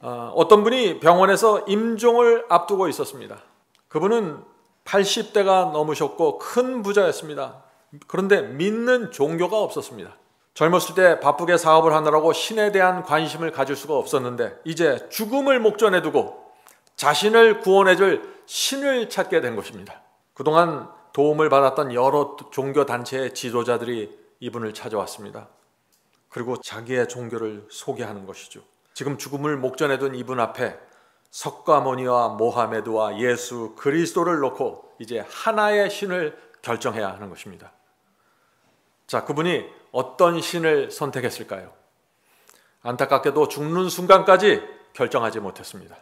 어떤 분이 병원에서 임종을 앞두고 있었습니다. 그분은 80대가 넘으셨고 큰 부자였습니다. 그런데 믿는 종교가 없었습니다. 젊었을 때 바쁘게 사업을 하느라고 신에 대한 관심을 가질 수가 없었는데 이제 죽음을 목전에 두고 자신을 구원해줄 신을 찾게 된 것입니다. 그동안 도움을 받았던 여러 종교단체의 지도자들이 이분을 찾아왔습니다. 그리고 자기의 종교를 소개하는 것이죠. 지금 죽음을 목전에 둔 이분 앞에 석가모니와 모하메드와 예수 그리스도를 놓고 이제 하나의 신을 결정해야 하는 것입니다. 자, 그분이 어떤 신을 선택했을까요? 안타깝게도 죽는 순간까지 결정하지 못했습니다.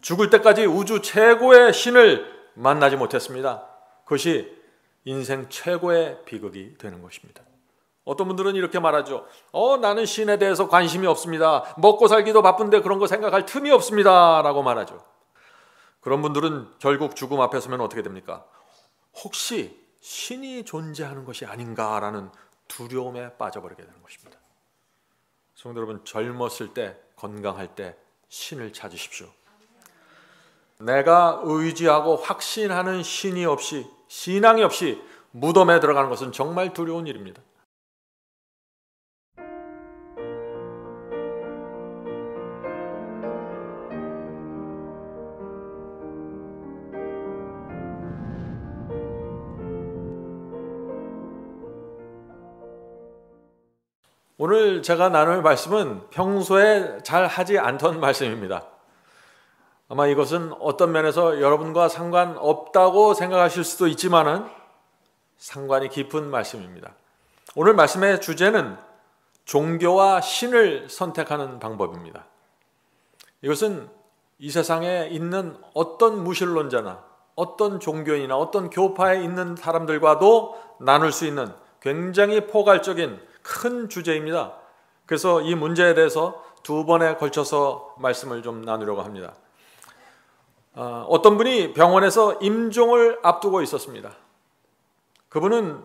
죽을 때까지 우주 최고의 신을 만나지 못했습니다. 그것이 인생 최고의 비극이 되는 것입니다. 어떤 분들은 이렇게 말하죠. 나는 신에 대해서 관심이 없습니다. 먹고 살기도 바쁜데 그런 거 생각할 틈이 없습니다. 라고 말하죠. 그런 분들은 결국 죽음 앞에 서면 어떻게 됩니까? 혹시 신이 존재하는 것이 아닌가라는 두려움에 빠져버리게 되는 것입니다. 성도 여러분, 젊었을 때, 건강할 때 신을 찾으십시오. 내가 의지하고 확신하는 신이 없이, 신앙이 없이 무덤에 들어가는 것은 정말 두려운 일입니다. 오늘 제가 나눌 말씀은 평소에 잘 하지 않던 말씀입니다. 아마 이것은 어떤 면에서 여러분과 상관없다고 생각하실 수도 있지만은 상관이 깊은 말씀입니다. 오늘 말씀의 주제는 종교와 신을 선택하는 방법입니다. 이것은 이 세상에 있는 어떤 무신론자나 어떤 종교인이나 어떤 교파에 있는 사람들과도 나눌 수 있는 굉장히 포괄적인 큰 주제입니다. 그래서 이 문제에 대해서 두 번에 걸쳐서 말씀을 좀 나누려고 합니다. 어떤 분이 병원에서 임종을 앞두고 있었습니다. 그분은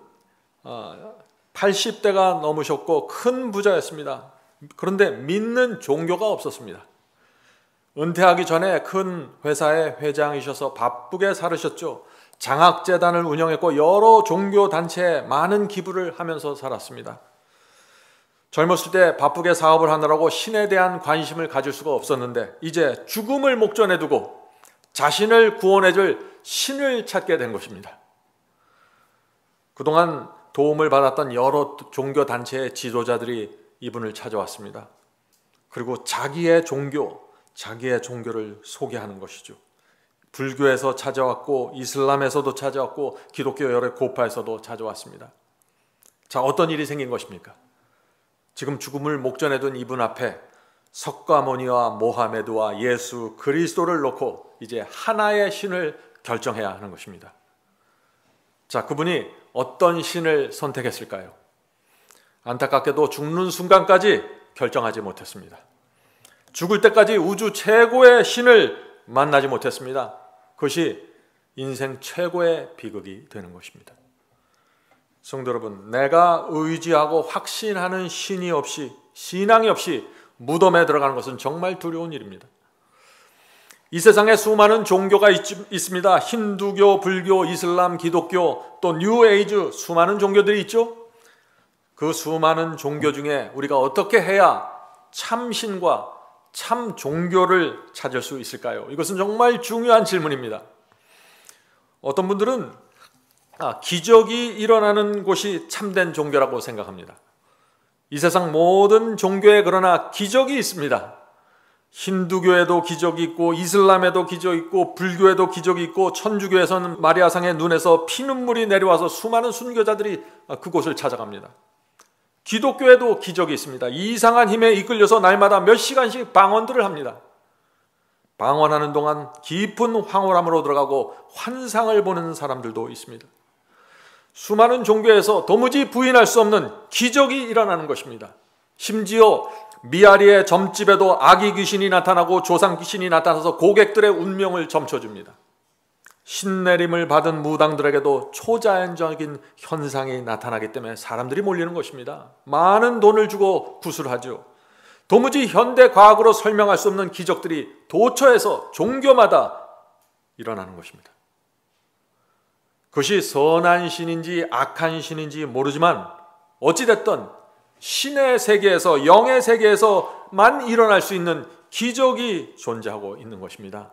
80대가 넘으셨고 큰 부자였습니다. 그런데 믿는 종교가 없었습니다. 은퇴하기 전에 큰 회사의 회장이셔서 바쁘게 살으셨죠. 장학재단을 운영했고 여러 종교단체에 많은 기부를 하면서 살았습니다. 젊었을 때 바쁘게 사업을 하느라고 신에 대한 관심을 가질 수가 없었는데 이제 죽음을 목전에 두고 자신을 구원해줄 신을 찾게 된 것입니다. 그동안 도움을 받았던 여러 종교단체의 지도자들이 이분을 찾아왔습니다. 그리고 자기의 종교를 소개하는 것이죠. 불교에서 찾아왔고 이슬람에서도 찾아왔고 기독교 여러 교파에서도 찾아왔습니다. 자, 어떤 일이 생긴 것입니까? 지금 죽음을 목전에 둔 이분 앞에 석가모니와 모하메드와 예수 그리스도를 놓고 이제 하나의 신을 결정해야 하는 것입니다. 자, 그분이 어떤 신을 선택했을까요? 안타깝게도 죽는 순간까지 결정하지 못했습니다. 죽을 때까지 우주 최고의 신을 만나지 못했습니다. 그것이 인생 최고의 비극이 되는 것입니다. 성도 여러분, 내가 의지하고 확신하는 신이 없이, 신앙이 없이 무덤에 들어가는 것은 정말 두려운 일입니다. 이 세상에 수많은 종교가 있습니다. 힌두교, 불교, 이슬람, 기독교, 또 뉴에이즈 수많은 종교들이 있죠. 그 수많은 종교 중에 우리가 어떻게 해야 참 신과 참 종교를 찾을 수 있을까요? 이것은 정말 중요한 질문입니다. 어떤 분들은 기적이 일어나는 곳이 참된 종교라고 생각합니다. 이 세상 모든 종교에 그러나 기적이 있습니다. 힌두교에도 기적이 있고 이슬람에도 기적이 있고 불교에도 기적이 있고 천주교에서는 마리아상의 눈에서 피눈물이 내려와서 수많은 순교자들이 그곳을 찾아갑니다. 기독교에도 기적이 있습니다. 이상한 힘에 이끌려서 날마다 몇 시간씩 방언들을 합니다. 방언하는 동안 깊은 황홀함으로 들어가고 환상을 보는 사람들도 있습니다. 수많은 종교에서 도무지 부인할 수 없는 기적이 일어나는 것입니다. 심지어 미아리의 점집에도 아기 귀신이 나타나고 조상 귀신이 나타나서 고객들의 운명을 점쳐줍니다. 신내림을 받은 무당들에게도 초자연적인 현상이 나타나기 때문에 사람들이 몰리는 것입니다. 많은 돈을 주고 구술하죠. 도무지 현대 과학으로 설명할 수 없는 기적들이 도처에서 종교마다 일어나는 것입니다. 그것이 선한 신인지 악한 신인지 모르지만 어찌됐든 신의 세계에서, 영의 세계에서만 일어날 수 있는 기적이 존재하고 있는 것입니다.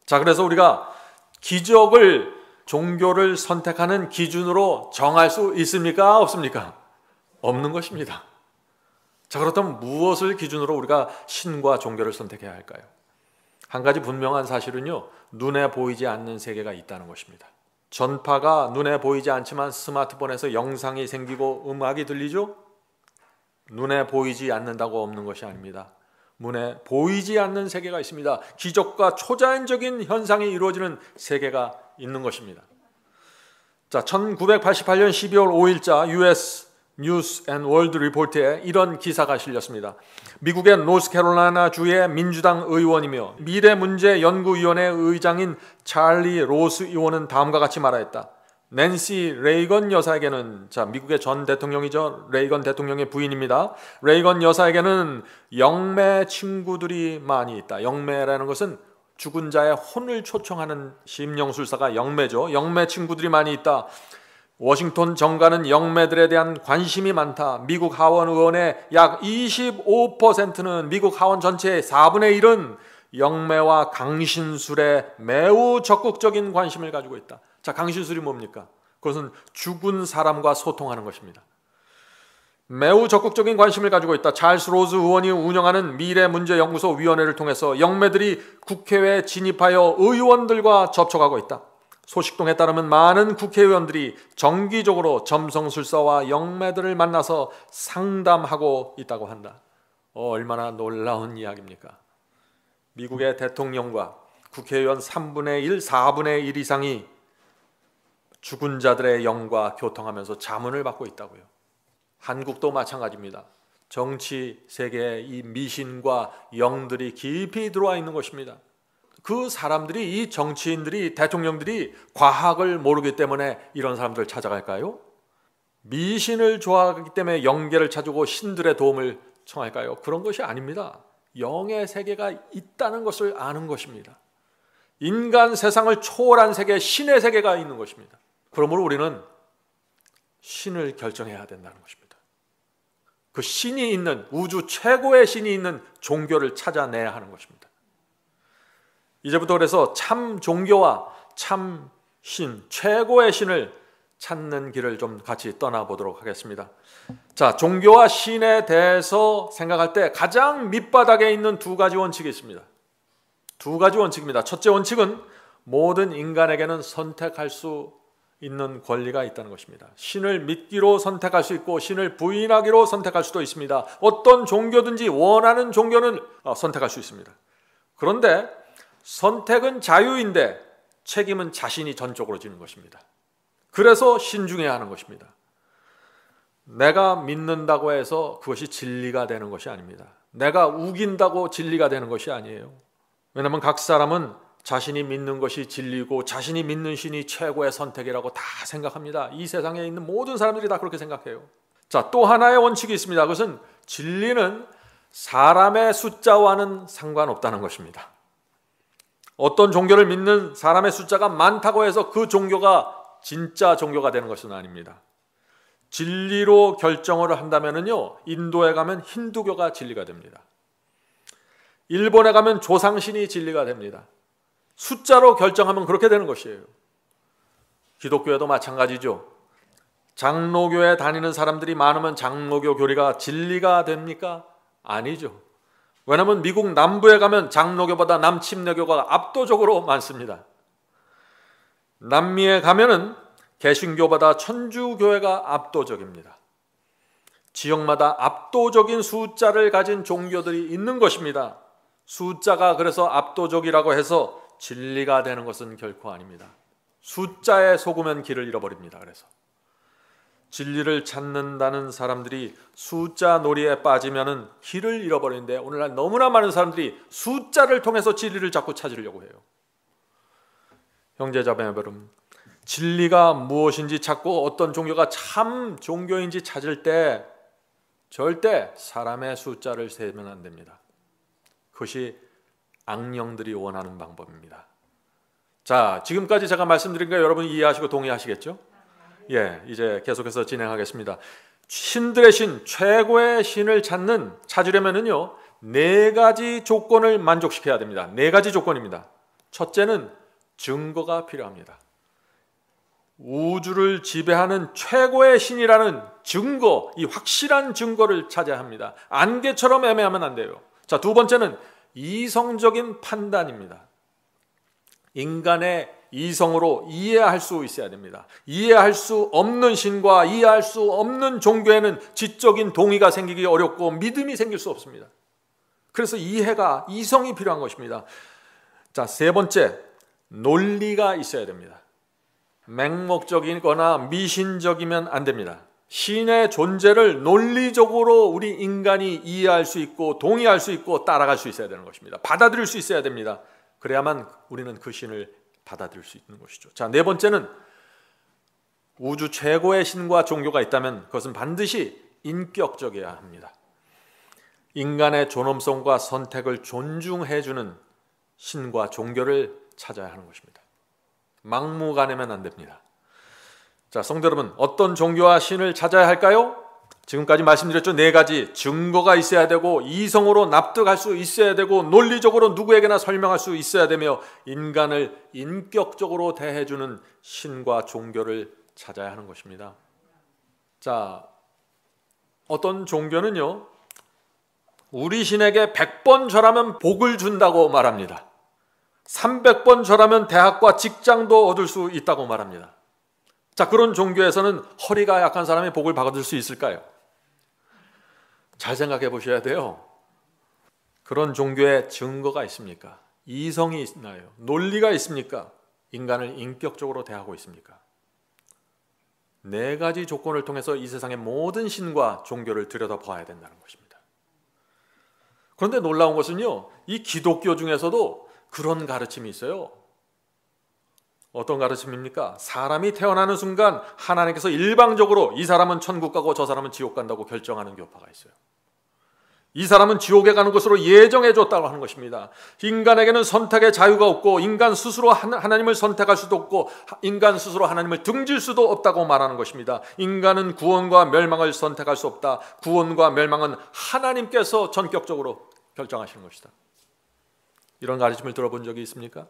자, 그래서 우리가 기적을 종교를 선택하는 기준으로 정할 수 있습니까? 없습니까? 없는 것입니다. 자, 그렇다면 무엇을 기준으로 우리가 신과 종교를 선택해야 할까요? 한 가지 분명한 사실은요, 눈에 보이지 않는 세계가 있다는 것입니다. 전파가 눈에 보이지 않지만 스마트폰에서 영상이 생기고 음악이 들리죠? 눈에 보이지 않는다고 없는 것이 아닙니다. 눈에 보이지 않는 세계가 있습니다. 기적과 초자연적인 현상이 이루어지는 세계가 있는 것입니다. 자, 1988년 12월 5일자 US 뉴스 앤 월드 리포트에 이런 기사가 실렸습니다. 미국의 노스캐롤라이나 주의 민주당 의원이며 미래문제연구위원회 의장인 찰리 로스 의원은 다음과 같이 말하였다. 낸시 레이건 여사에게는, 자, 미국의 전 대통령이죠. 레이건 대통령의 부인입니다. 레이건 여사에게는 영매 친구들이 많이 있다. 영매라는 것은 죽은 자의 혼을 초청하는 심령술사가 영매죠. 영매 친구들이 많이 있다. 워싱턴 정가는 영매들에 대한 관심이 많다. 미국 하원 의원의 약 25%는, 미국 하원 전체의 4분의 1은 영매와 강신술에 매우 적극적인 관심을 가지고 있다. 자, 강신술이 뭡니까? 그것은 죽은 사람과 소통하는 것입니다. 매우 적극적인 관심을 가지고 있다. 찰스 로즈 의원이 운영하는 미래문제연구소 위원회를 통해서 영매들이 국회에 진입하여 의원들과 접촉하고 있다. 소식통에 따르면 많은 국회의원들이 정기적으로 점성술사와 영매들을 만나서 상담하고 있다고 한다. 얼마나 놀라운 이야기입니까? 미국의 대통령과 국회의원 3분의 1, 4분의 1 이상이 죽은 자들의 영과 교통하면서 자문을 받고 있다고요. 한국도 마찬가지입니다. 정치 세계에 이 미신과 영들이 깊이 들어와 있는 것입니다. 그 사람들이, 이 정치인들이, 대통령들이 과학을 모르기 때문에 이런 사람들을 찾아갈까요? 미신을 좋아하기 때문에 영계를 찾고 신들의 도움을 청할까요? 그런 것이 아닙니다. 영의 세계가 있다는 것을 아는 것입니다. 인간 세상을 초월한 세계, 신의 세계가 있는 것입니다. 그러므로 우리는 신을 결정해야 된다는 것입니다. 그 신이 있는, 우주 최고의 신이 있는 종교를 찾아내야 하는 것입니다. 이제부터 그래서 참 종교와 참 신, 최고의 신을 찾는 길을 좀 같이 떠나보도록 하겠습니다. 자, 종교와 신에 대해서 생각할 때 가장 밑바닥에 있는 두 가지 원칙이 있습니다. 두 가지 원칙입니다. 첫째 원칙은 모든 인간에게는 선택할 수 있는 권리가 있다는 것입니다. 신을 믿기로 선택할 수 있고 신을 부인하기로 선택할 수도 있습니다. 어떤 종교든지 원하는 종교는 선택할 수 있습니다. 그런데 선택은 자유인데 책임은 자신이 전적으로 지는 것입니다. 그래서 신중해야 하는 것입니다. 내가 믿는다고 해서 그것이 진리가 되는 것이 아닙니다. 내가 우긴다고 진리가 되는 것이 아니에요. 왜냐하면 각 사람은 자신이 믿는 것이 진리고 자신이 믿는 신이 최고의 선택이라고 다 생각합니다. 이 세상에 있는 모든 사람들이 다 그렇게 생각해요. 자, 또 하나의 원칙이 있습니다. 그것은 진리는 사람의 숫자와는 상관없다는 것입니다. 어떤 종교를 믿는 사람의 숫자가 많다고 해서 그 종교가 진짜 종교가 되는 것은 아닙니다. 진리로 결정을 한다면요, 인도에 가면 힌두교가 진리가 됩니다. 일본에 가면 조상신이 진리가 됩니다. 숫자로 결정하면 그렇게 되는 것이에요. 기독교에도 마찬가지죠. 장로교에 다니는 사람들이 많으면 장로교 교리가 진리가 됩니까? 아니죠. 왜냐하면 미국 남부에 가면 장로교보다 남침례교가 압도적으로 많습니다. 남미에 가면은 개신교보다 천주교회가 압도적입니다. 지역마다 압도적인 숫자를 가진 종교들이 있는 것입니다. 숫자가 그래서 압도적이라고 해서 진리가 되는 것은 결코 아닙니다. 숫자에 속으면 길을 잃어버립니다. 그래서 진리를 찾는다는 사람들이 숫자 놀이에 빠지면 길을 잃어버리는데 오늘날 너무나 많은 사람들이 숫자를 통해서 진리를 자꾸 찾으려고 해요. 형제자매 여러분, 진리가 무엇인지 찾고 어떤 종교가 참 종교인지 찾을 때 절대 사람의 숫자를 세면 안 됩니다. 그것이 악령들이 원하는 방법입니다. 자, 지금까지 제가 말씀드린 거 여러분 이해하시고 동의하시겠죠? 예, 이제 계속해서 진행하겠습니다. 신들의 신, 최고의 신을 찾으려면은요, 4가지 조건을 만족시켜야 됩니다. 4가지 조건입니다. 첫째는 증거가 필요합니다. 우주를 지배하는 최고의 신이라는 증거, 이 확실한 증거를 찾아야 합니다. 안개처럼 애매하면 안 돼요. 자, 두 번째는 이성적인 판단입니다. 인간의 이성으로 이해할 수 있어야 됩니다. 이해할 수 없는 신과 이해할 수 없는 종교에는 지적인 동의가 생기기 어렵고 믿음이 생길 수 없습니다. 그래서 이성이 필요한 것입니다. 자, 세 번째, 논리가 있어야 됩니다. 맹목적이거나 미신적이면 안 됩니다. 신의 존재를 논리적으로 우리 인간이 이해할 수 있고 동의할 수 있고 따라갈 수 있어야 되는 것입니다. 받아들일 수 있어야 됩니다. 그래야만 우리는 그 신을 받아들일 수 있는 것이죠. 자, 네 번째는 우주 최고의 신과 종교가 있다면 그것은 반드시 인격적이어야 합니다. 인간의 존엄성과 선택을 존중해주는 신과 종교를 찾아야 하는 것입니다. 막무가내면 안 됩니다. 자, 성도 여러분, 어떤 종교와 신을 찾아야 할까요? 지금까지 말씀드렸죠. 4가지. 증거가 있어야 되고, 이성으로 납득할 수 있어야 되고, 논리적으로 누구에게나 설명할 수 있어야 되며, 인간을 인격적으로 대해주는 신과 종교를 찾아야 하는 것입니다. 자, 어떤 종교는요, 우리 신에게 100번 절하면 복을 준다고 말합니다. 300번 절하면 대학과 직장도 얻을 수 있다고 말합니다. 자, 그런 종교에서는 허리가 약한 사람이 복을 받을 수 있을까요? 잘 생각해 보셔야 돼요. 그런 종교에 증거가 있습니까? 이성이 있나요? 논리가 있습니까? 인간을 인격적으로 대하고 있습니까? 4가지 조건을 통해서 이 세상의 모든 신과 종교를 들여다봐야 된다는 것입니다. 그런데 놀라운 것은요, 이 기독교 중에서도 그런 가르침이 있어요. 어떤 가르침입니까? 사람이 태어나는 순간 하나님께서 일방적으로 이 사람은 천국 가고 저 사람은 지옥 간다고 결정하는 교파가 있어요. 이 사람은 지옥에 가는 것으로 예정해 줬다고 하는 것입니다. 인간에게는 선택의 자유가 없고 인간 스스로 하나님을 선택할 수도 없고 인간 스스로 하나님을 등질 수도 없다고 말하는 것입니다. 인간은 구원과 멸망을 선택할 수 없다. 구원과 멸망은 하나님께서 전격적으로 결정하시는 것이다. 이런 가르침을 들어본 적이 있습니까?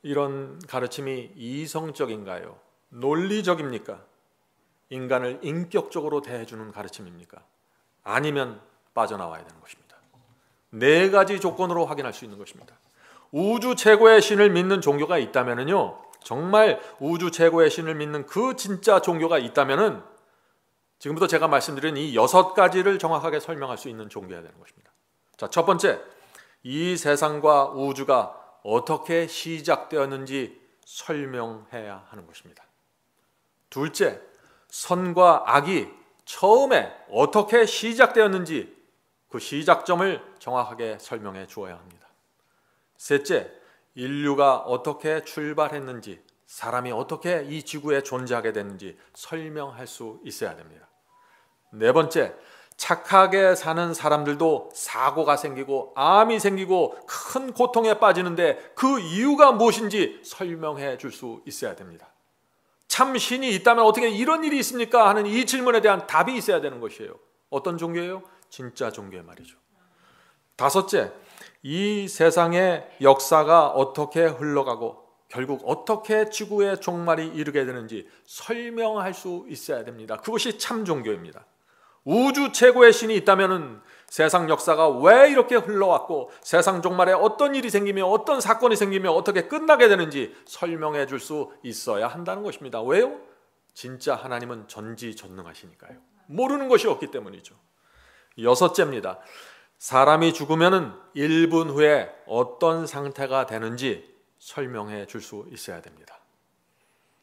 이런 가르침이 이성적인가요? 논리적입니까? 인간을 인격적으로 대해주는 가르침입니까? 아니면 빠져나와야 되는 것입니다. 4가지 조건으로 확인할 수 있는 것입니다. 우주 최고의 신을 믿는 종교가 있다면요, 정말 우주 최고의 신을 믿는 그 진짜 종교가 있다면은 지금부터 제가 말씀드린 이 6가지를 정확하게 설명할 수 있는 종교여야 되는 것입니다. 자, 첫 번째, 이 세상과 우주가 어떻게 시작되었는지 설명해야 하는 것입니다. 둘째, 선과 악이 처음에 어떻게 시작되었는지 그 시작점을 정확하게 설명해 주어야 합니다. 셋째, 인류가 어떻게 출발했는지, 사람이 어떻게 이 지구에 존재하게 됐는지 설명할 수 있어야 됩니다. 네 번째, 착하게 사는 사람들도 사고가 생기고 암이 생기고 큰 고통에 빠지는데 그 이유가 무엇인지 설명해 줄 수 있어야 됩니다. 참 신이 있다면 어떻게 이런 일이 있습니까? 하는 이 질문에 대한 답이 있어야 되는 것이에요. 어떤 종교예요? 진짜 종교의 말이죠. 다섯째, 이 세상의 역사가 어떻게 흘러가고 결국 어떻게 지구의 종말이 이르게 되는지 설명할 수 있어야 됩니다. 그것이 참 종교입니다. 우주 최고의 신이 있다면 세상 역사가 왜 이렇게 흘러왔고 세상 종말에 어떤 일이 생기며 어떤 사건이 생기며 어떻게 끝나게 되는지 설명해 줄 수 있어야 한다는 것입니다. 왜요? 진짜 하나님은 전지전능하시니까요. 모르는 것이 없기 때문이죠. 여섯째입니다. 사람이 죽으면 1분 후에 어떤 상태가 되는지 설명해 줄 수 있어야 됩니다.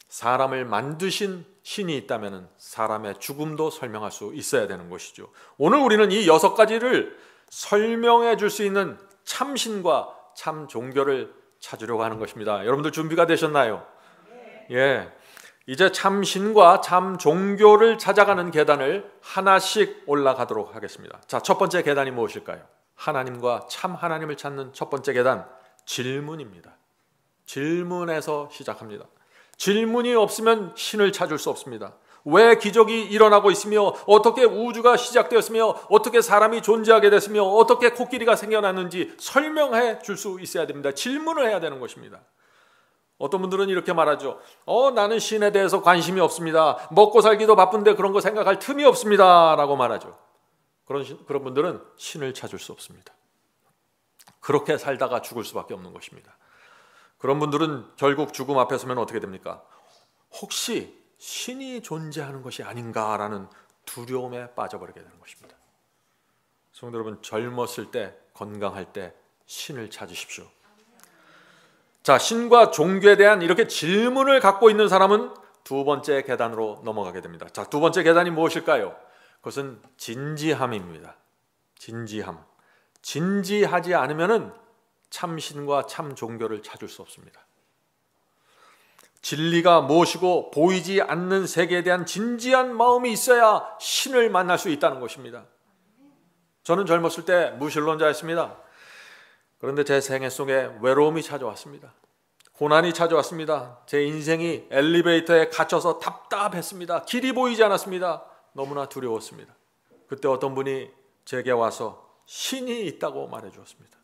사람을 만드신 신이 있다면 사람의 죽음도 설명할 수 있어야 되는 것이죠. 오늘 우리는 이 6가지를 설명해 줄 수 있는 참신과 참 종교를 찾으려고 하는 것입니다. 여러분들 준비가 되셨나요? 예. 이제 참 신과 참 종교를 찾아가는 계단을 하나씩 올라가도록 하겠습니다. 자, 첫 번째 계단이 무엇일까요? 하나님과 참 하나님을 찾는 첫 번째 계단, 질문입니다. 질문에서 시작합니다. 질문이 없으면 신을 찾을 수 없습니다. 왜 기적이 일어나고 있으며, 어떻게 우주가 시작되었으며, 어떻게 사람이 존재하게 됐으며, 어떻게 코끼리가 생겨났는지 설명해 줄 수 있어야 됩니다. 질문을 해야 되는 것입니다. 어떤 분들은 이렇게 말하죠. 나는 신에 대해서 관심이 없습니다. 먹고 살기도 바쁜데 그런 거 생각할 틈이 없습니다. 라고 말하죠. 그런 분들은 신을 찾을 수 없습니다. 그렇게 살다가 죽을 수밖에 없는 것입니다. 그런 분들은 결국 죽음 앞에 서면 어떻게 됩니까? 혹시 신이 존재하는 것이 아닌가라는 두려움에 빠져버리게 되는 것입니다. 성도 여러분, 젊었을 때, 건강할 때 신을 찾으십시오. 자, 신과 종교에 대한 이렇게 질문을 갖고 있는 사람은 두 번째 계단으로 넘어가게 됩니다. 자, 두 번째 계단이 무엇일까요? 그것은 진지함입니다. 진지함. 진지하지 않으면은 참 신과 참 종교를 찾을 수 없습니다. 진리가 무엇이고 보이지 않는 세계에 대한 진지한 마음이 있어야 신을 만날 수 있다는 것입니다. 저는 젊었을 때 무신론자였습니다. 그런데 제 생애 속에 외로움이 찾아왔습니다. 고난이 찾아왔습니다. 제 인생이 엘리베이터에 갇혀서 답답했습니다. 길이 보이지 않았습니다. 너무나 두려웠습니다. 그때 어떤 분이 제게 와서 신이 있다고 말해 주었습니다.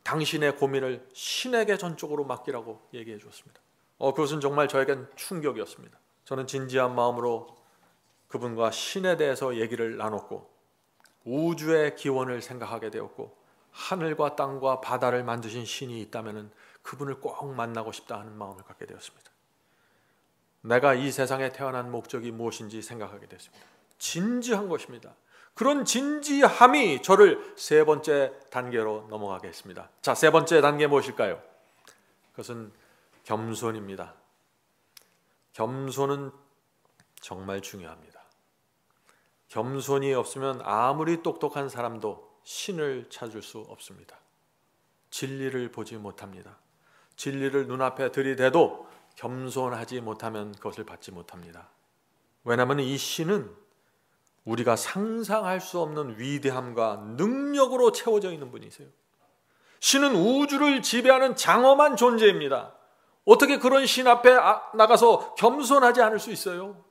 당신의 고민을 신에게 전적으로 맡기라고 얘기해 주었습니다. 그것은 정말 저에겐 충격이었습니다. 저는 진지한 마음으로 그분과 신에 대해서 얘기를 나눴고, 우주의 기원을 생각하게 되었고, 하늘과 땅과 바다를 만드신 신이 있다면 그분을 꼭 만나고 싶다 하는 마음을 갖게 되었습니다. 내가 이 세상에 태어난 목적이 무엇인지 생각하게 됐습니다. 진지한 것입니다. 그런 진지함이 저를 세 번째 단계로 넘어가게 했습니다. 자, 세 번째 단계 무엇일까요? 그것은 겸손입니다. 겸손은 정말 중요합니다. 겸손이 없으면 아무리 똑똑한 사람도 신을 찾을 수 없습니다. 진리를 보지 못합니다. 진리를 눈앞에 들이대도 겸손하지 못하면 그것을 받지 못합니다. 왜냐하면 이 신은 우리가 상상할 수 없는 위대함과 능력으로 채워져 있는 분이세요. 신은 우주를 지배하는 장엄한 존재입니다. 어떻게 그런 신 앞에 나가서 겸손하지 않을 수 있어요?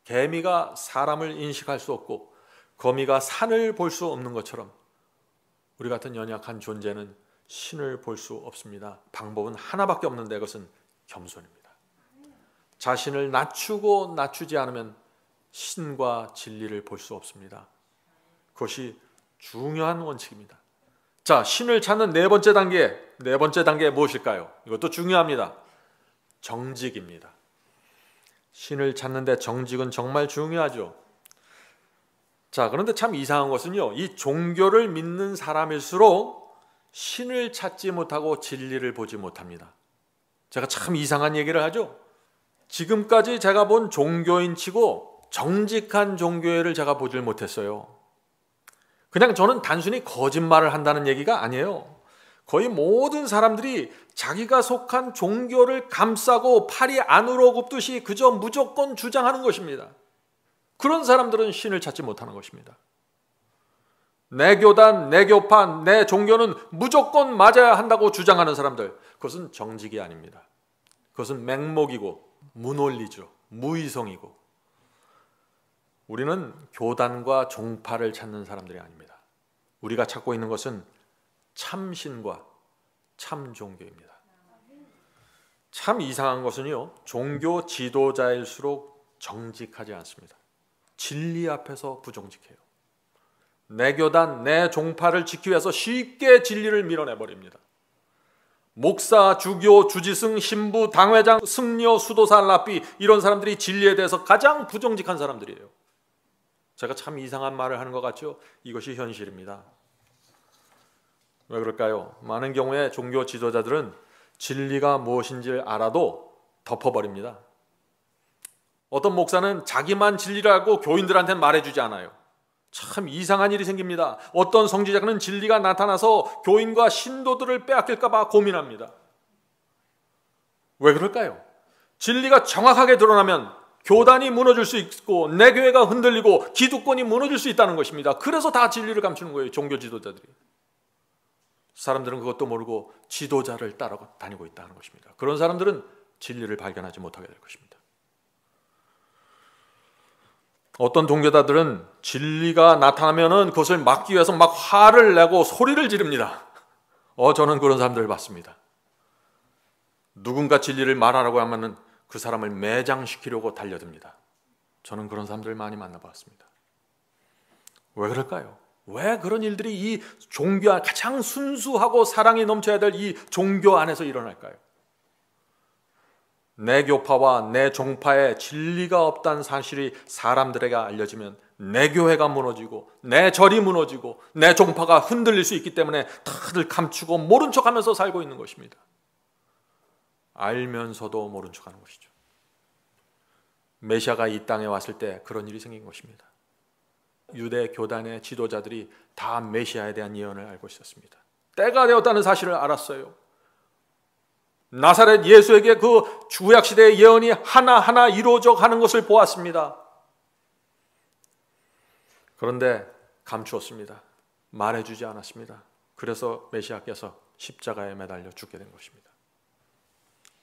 개미가 사람을 인식할 수 없고 거미가 산을 볼 수 없는 것처럼 우리 같은 연약한 존재는 신을 볼 수 없습니다. 방법은 하나밖에 없는데 그것은 겸손입니다. 자신을 낮추고 낮추지 않으면 신과 진리를 볼 수 없습니다. 그것이 중요한 원칙입니다. 자, 신을 찾는 네 번째 단계 무엇일까요? 이것도 중요합니다. 정직입니다. 신을 찾는데 정직은 정말 중요하죠. 자, 그런데 참 이상한 것은요, 이 종교를 믿는 사람일수록 신을 찾지 못하고 진리를 보지 못합니다. 제가 참 이상한 얘기를 하죠. 지금까지 제가 본 종교인 치고 정직한 종교를 제가 보질 못했어요. 그냥 저는 단순히 거짓말을 한다는 얘기가 아니에요. 거의 모든 사람들이 자기가 속한 종교를 감싸고 팔이 안으로 굽듯이 그저 무조건 주장하는 것입니다. 그런 사람들은 신을 찾지 못하는 것입니다. 내 교단, 내 교판, 내 종교는 무조건 맞아야 한다고 주장하는 사람들, 그것은 정직이 아닙니다. 그것은 맹목이고 무논리죠. 무이성이고. 우리는 교단과 종파를 찾는 사람들이 아닙니다. 우리가 찾고 있는 것은 참신과 참종교입니다. 참 이상한 것은요, 종교 지도자일수록 정직하지 않습니다. 진리 앞에서 부정직해요. 내 교단, 내 종파를 지키기 위해서 쉽게 진리를 밀어내버립니다. 목사, 주교, 주지승, 신부, 당회장, 승려, 수도사, 랍비, 이런 사람들이 진리에 대해서 가장 부정직한 사람들이에요. 제가 참 이상한 말을 하는 것 같죠? 이것이 현실입니다. 왜 그럴까요? 많은 경우에 종교 지도자들은 진리가 무엇인지를 알아도 덮어버립니다. 어떤 목사는 자기만 진리를 알고 교인들한테는 말해주지 않아요. 참 이상한 일이 생깁니다. 어떤 성지자는 진리가 나타나서 교인과 신도들을 빼앗길까 봐 고민합니다. 왜 그럴까요? 진리가 정확하게 드러나면 교단이 무너질 수 있고 내 교회가 흔들리고 기득권이 무너질 수 있다는 것입니다. 그래서 다 진리를 감추는 거예요, 종교 지도자들이. 사람들은 그것도 모르고 지도자를 따라다니고 있다는 것입니다. 그런 사람들은 진리를 발견하지 못하게 될 것입니다. 어떤 종교자들은 진리가 나타나면은 그것을 막기 위해서 막 화를 내고 소리를 지릅니다. 저는 그런 사람들을 봤습니다. 누군가 진리를 말하라고 하면은 그 사람을 매장시키려고 달려듭니다. 저는 그런 사람들을 많이 만나봤습니다. 왜 그럴까요? 왜 그런 일들이 이 종교 가장 순수하고 사랑이 넘쳐야 될 이 종교 안에서 일어날까요? 내 교파와 내 종파에 진리가 없다는 사실이 사람들에게 알려지면 내 교회가 무너지고 내 절이 무너지고 내 종파가 흔들릴 수 있기 때문에 다들 감추고 모른 척하면서 살고 있는 것입니다. 알면서도 모른 척하는 것이죠. 메시아가 이 땅에 왔을 때 그런 일이 생긴 것입니다. 유대 교단의 지도자들이 다 메시아에 대한 예언을 알고 있었습니다. 때가 되었다는 사실을 알았어요. 나사렛 예수에게 그 구약시대의 예언이 하나하나 이루어져 가는 것을 보았습니다. 그런데 감추었습니다. 말해주지 않았습니다. 그래서 메시아께서 십자가에 매달려 죽게 된 것입니다.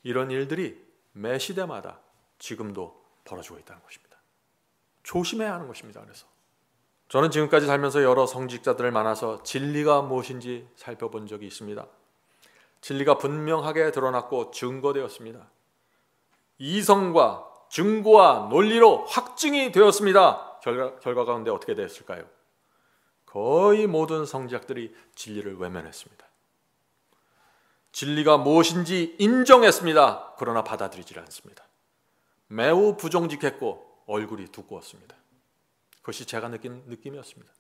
이런 일들이 매 시대마다 지금도 벌어지고 있다는 것입니다. 조심해야 하는 것입니다. 그래서 저는 지금까지 살면서 여러 성직자들을 만나서 진리가 무엇인지 살펴본 적이 있습니다. 진리가 분명하게 드러났고 증거되었습니다. 이성과 증거와 논리로 확증이 되었습니다. 결과 가운데 어떻게 되었을까요? 거의 모든 성직자들이 진리를 외면했습니다. 진리가 무엇인지 인정했습니다. 그러나 받아들이지 않습니다. 매우 부정직했고 얼굴이 두꺼웠습니다. 그것이 제가 느낀 느낌이었습니다.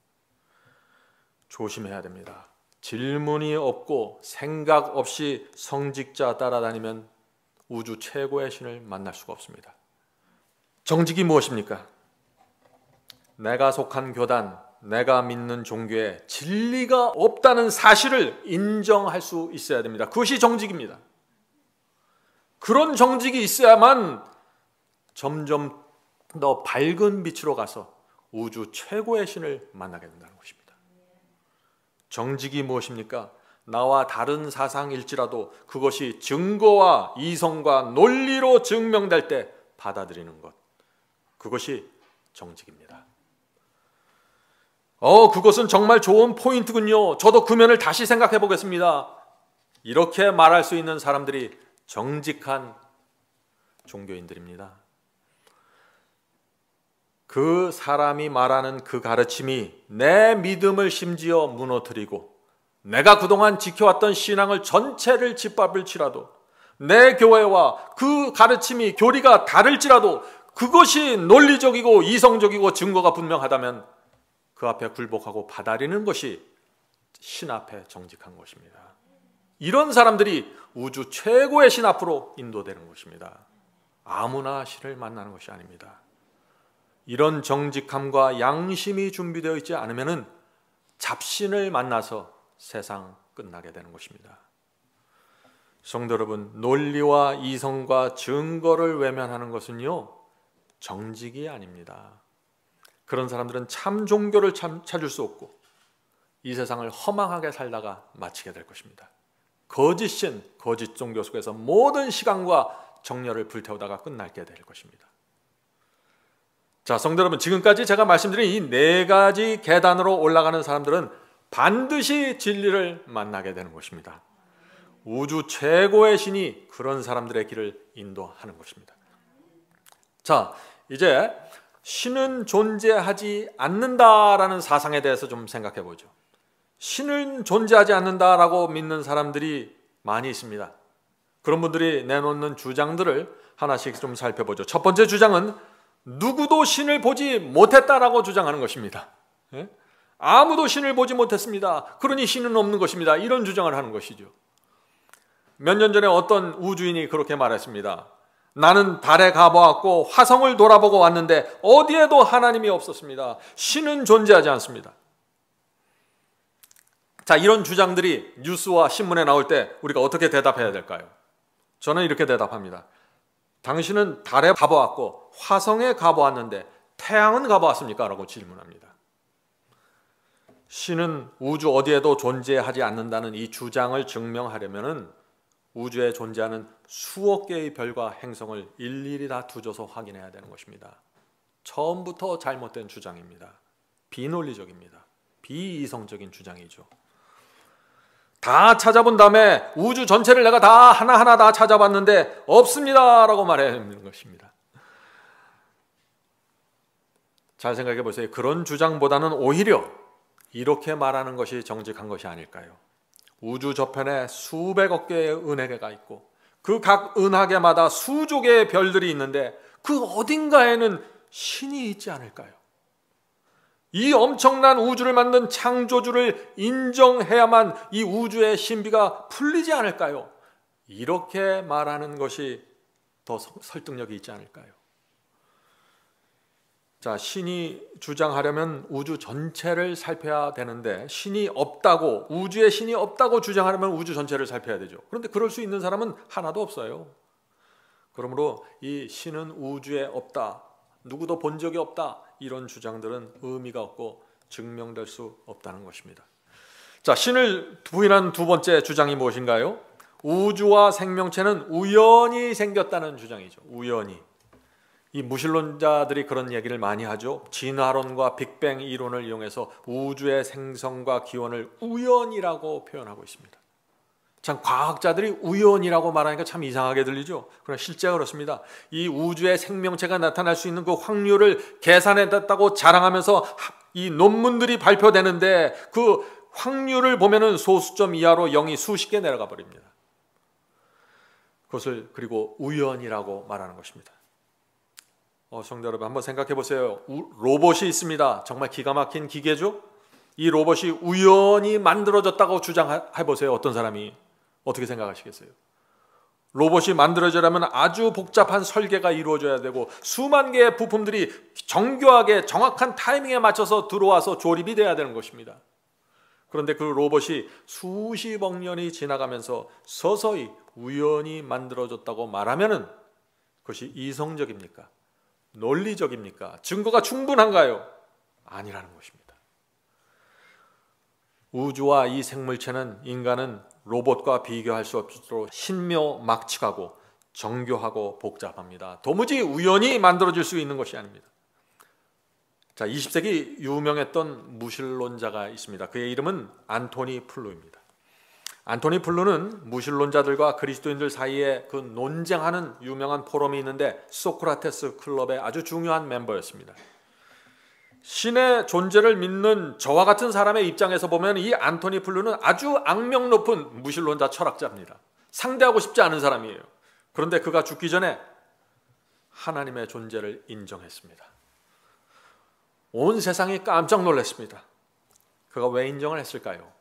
조심해야 됩니다. 질문이 없고 생각 없이 성직자 따라다니면 우주 최고의 신을 만날 수가 없습니다. 정직이 무엇입니까? 내가 속한 교단, 내가 믿는 종교에 진리가 없다는 사실을 인정할 수 있어야 됩니다. 그것이 정직입니다. 그런 정직이 있어야만 점점 더 밝은 빛으로 가서 우주 최고의 신을 만나게 된다는 것입니다. 정직이 무엇입니까? 나와 다른 사상일지라도 그것이 증거와 이성과 논리로 증명될 때 받아들이는 것, 그것이 정직입니다. 그것은 정말 좋은 포인트군요. 저도 그 면을 다시 생각해 보겠습니다. 이렇게 말할 수 있는 사람들이 정직한 종교인들입니다. 그 사람이 말하는 그 가르침이 내 믿음을 심지어 무너뜨리고 내가 그동안 지켜왔던 신앙을 전체를 짓밟을지라도 내 교회와 그 가르침이 교리가 다를지라도 그것이 논리적이고 이성적이고 증거가 분명하다면 그 앞에 굴복하고 받아들이는 것이 신 앞에 정직한 것입니다. 이런 사람들이 우주 최고의 신 앞으로 인도되는 것입니다. 아무나 신을 만나는 것이 아닙니다. 이런 정직함과 양심이 준비되어 있지 않으면 잡신을 만나서 세상 끝나게 되는 것입니다. 성도 여러분, 논리와 이성과 증거를 외면하는 것은요, 정직이 아닙니다. 그런 사람들은 참 종교를 찾을 수 없고 이 세상을 허망하게 살다가 마치게 될 것입니다. 거짓 신, 거짓 종교 속에서 모든 시간과 정열을 불태우다가 끝나게 될 것입니다. 자, 성도 여러분, 지금까지 제가 말씀드린 이 네 가지 계단으로 올라가는 사람들은 반드시 진리를 만나게 되는 것입니다. 우주 최고의 신이 그런 사람들의 길을 인도하는 것입니다. 자, 이제 신은 존재하지 않는다라는 사상에 대해서 좀 생각해 보죠. 신은 존재하지 않는다라고 믿는 사람들이 많이 있습니다. 그런 분들이 내놓는 주장들을 하나씩 좀 살펴보죠. 첫 번째 주장은 누구도 신을 보지 못했다라고 주장하는 것입니다. 아무도 신을 보지 못했습니다. 그러니 신은 없는 것입니다. 이런 주장을 하는 것이죠. 몇 년 전에 어떤 우주인이 그렇게 말했습니다. 나는 달에 가보았고 화성을 돌아보고 왔는데 어디에도 하나님이 없었습니다. 신은 존재하지 않습니다. 자, 이런 주장들이 뉴스와 신문에 나올 때 우리가 어떻게 대답해야 될까요? 저는 이렇게 대답합니다. 당신은 달에 가보았고 화성에 가보았는데 태양은 가보았습니까? 라고 질문합니다. 신은 우주 어디에도 존재하지 않는다는 이 주장을 증명하려면 우주에 존재하는 수억 개의 별과 행성을 일일이 다 두줘서 확인해야 되는 것입니다. 처음부터 잘못된 주장입니다. 비논리적입니다. 비이성적인 주장이죠. 다 찾아본 다음에 우주 전체를 내가 다 하나하나 다 찾아봤는데 없습니다 라고 말하는 것입니다. 잘 생각해 보세요. 그런 주장보다는 오히려 이렇게 말하는 것이 정직한 것이 아닐까요? 우주 저편에 수백억 개의 은하계가 있고 그 각 은하계마다 수조 개의 별들이 있는데 그 어딘가에는 신이 있지 않을까요? 이 엄청난 우주를 만든 창조주를 인정해야만 이 우주의 신비가 풀리지 않을까요? 이렇게 말하는 것이 더 설득력이 있지 않을까요? 자, 신이 주장하려면 우주 전체를 살펴야 되는데 신이 없다고, 우주에 신이 없다고 주장하려면 우주 전체를 살펴야 되죠. 그런데 그럴 수 있는 사람은 하나도 없어요. 그러므로 이 신은 우주에 없다, 누구도 본 적이 없다, 이런 주장들은 의미가 없고 증명될 수 없다는 것입니다. 자, 신을 부인한 두 번째 주장이 무엇인가요? 우주와 생명체는 우연히 생겼다는 주장이죠. 우연히. 이 무신론자들이 그런 얘기를 많이 하죠. 진화론과 빅뱅 이론을 이용해서 우주의 생성과 기원을 우연이라고 표현하고 있습니다. 참 과학자들이 우연이라고 말하니까 참 이상하게 들리죠. 그러나 실제 그렇습니다. 이 우주의 생명체가 나타날 수 있는 그 확률을 계산해냈다고 자랑하면서 이 논문들이 발표되는데 그 확률을 보면은 소수점 이하로 0이 수십 개 내려가 버립니다. 그것을 그리고 우연이라고 말하는 것입니다. 성도 여러분, 한번 생각해 보세요. 로봇이 있습니다. 정말 기가 막힌 기계죠. 이 로봇이 우연히 만들어졌다고 주장해 보세요. 어떤 사람이 어떻게 생각하시겠어요? 로봇이 만들어지려면 아주 복잡한 설계가 이루어져야 되고 수만 개의 부품들이 정교하게 정확한 타이밍에 맞춰서 들어와서 조립이 돼야 되는 것입니다. 그런데 그 로봇이 수십억 년이 지나가면서 서서히 우연히 만들어졌다고 말하면은 그것이 이성적입니까? 논리적입니까? 증거가 충분한가요? 아니라는 것입니다. 우주와 이 생물체는 인간은 로봇과 비교할 수 없도록 신묘막측하고 정교하고 복잡합니다. 도무지 우연히 만들어질 수 있는 것이 아닙니다. 자, 20세기 유명했던 무신론자가 있습니다. 그의 이름은 안토니 플루입니다. 안토니 플루는 무신론자들과 그리스도인들 사이에 그 논쟁하는 유명한 포럼이 있는데 소크라테스 클럽의 아주 중요한 멤버였습니다. 신의 존재를 믿는 저와 같은 사람의 입장에서 보면 이 안토니 플루는 아주 악명 높은 무신론자 철학자입니다. 상대하고 싶지 않은 사람이에요. 그런데 그가 죽기 전에 하나님의 존재를 인정했습니다. 온 세상이 깜짝 놀랐습니다. 그가 왜 인정을 했을까요?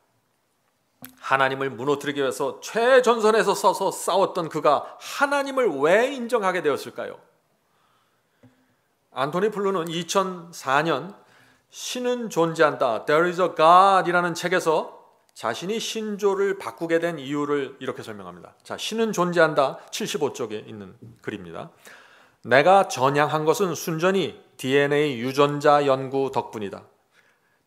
하나님을 무너뜨리기 위해서 최전선에서 서서 싸웠던 그가 하나님을 왜 인정하게 되었을까요? 안토니 플루는 2004년 신은 존재한다, There is a God 이라는 책에서 자신이 신조를 바꾸게 된 이유를 이렇게 설명합니다. 자, 신은 존재한다 75쪽에 있는 글입니다. 내가 전향한 것은 순전히 DNA 유전자 연구 덕분이다.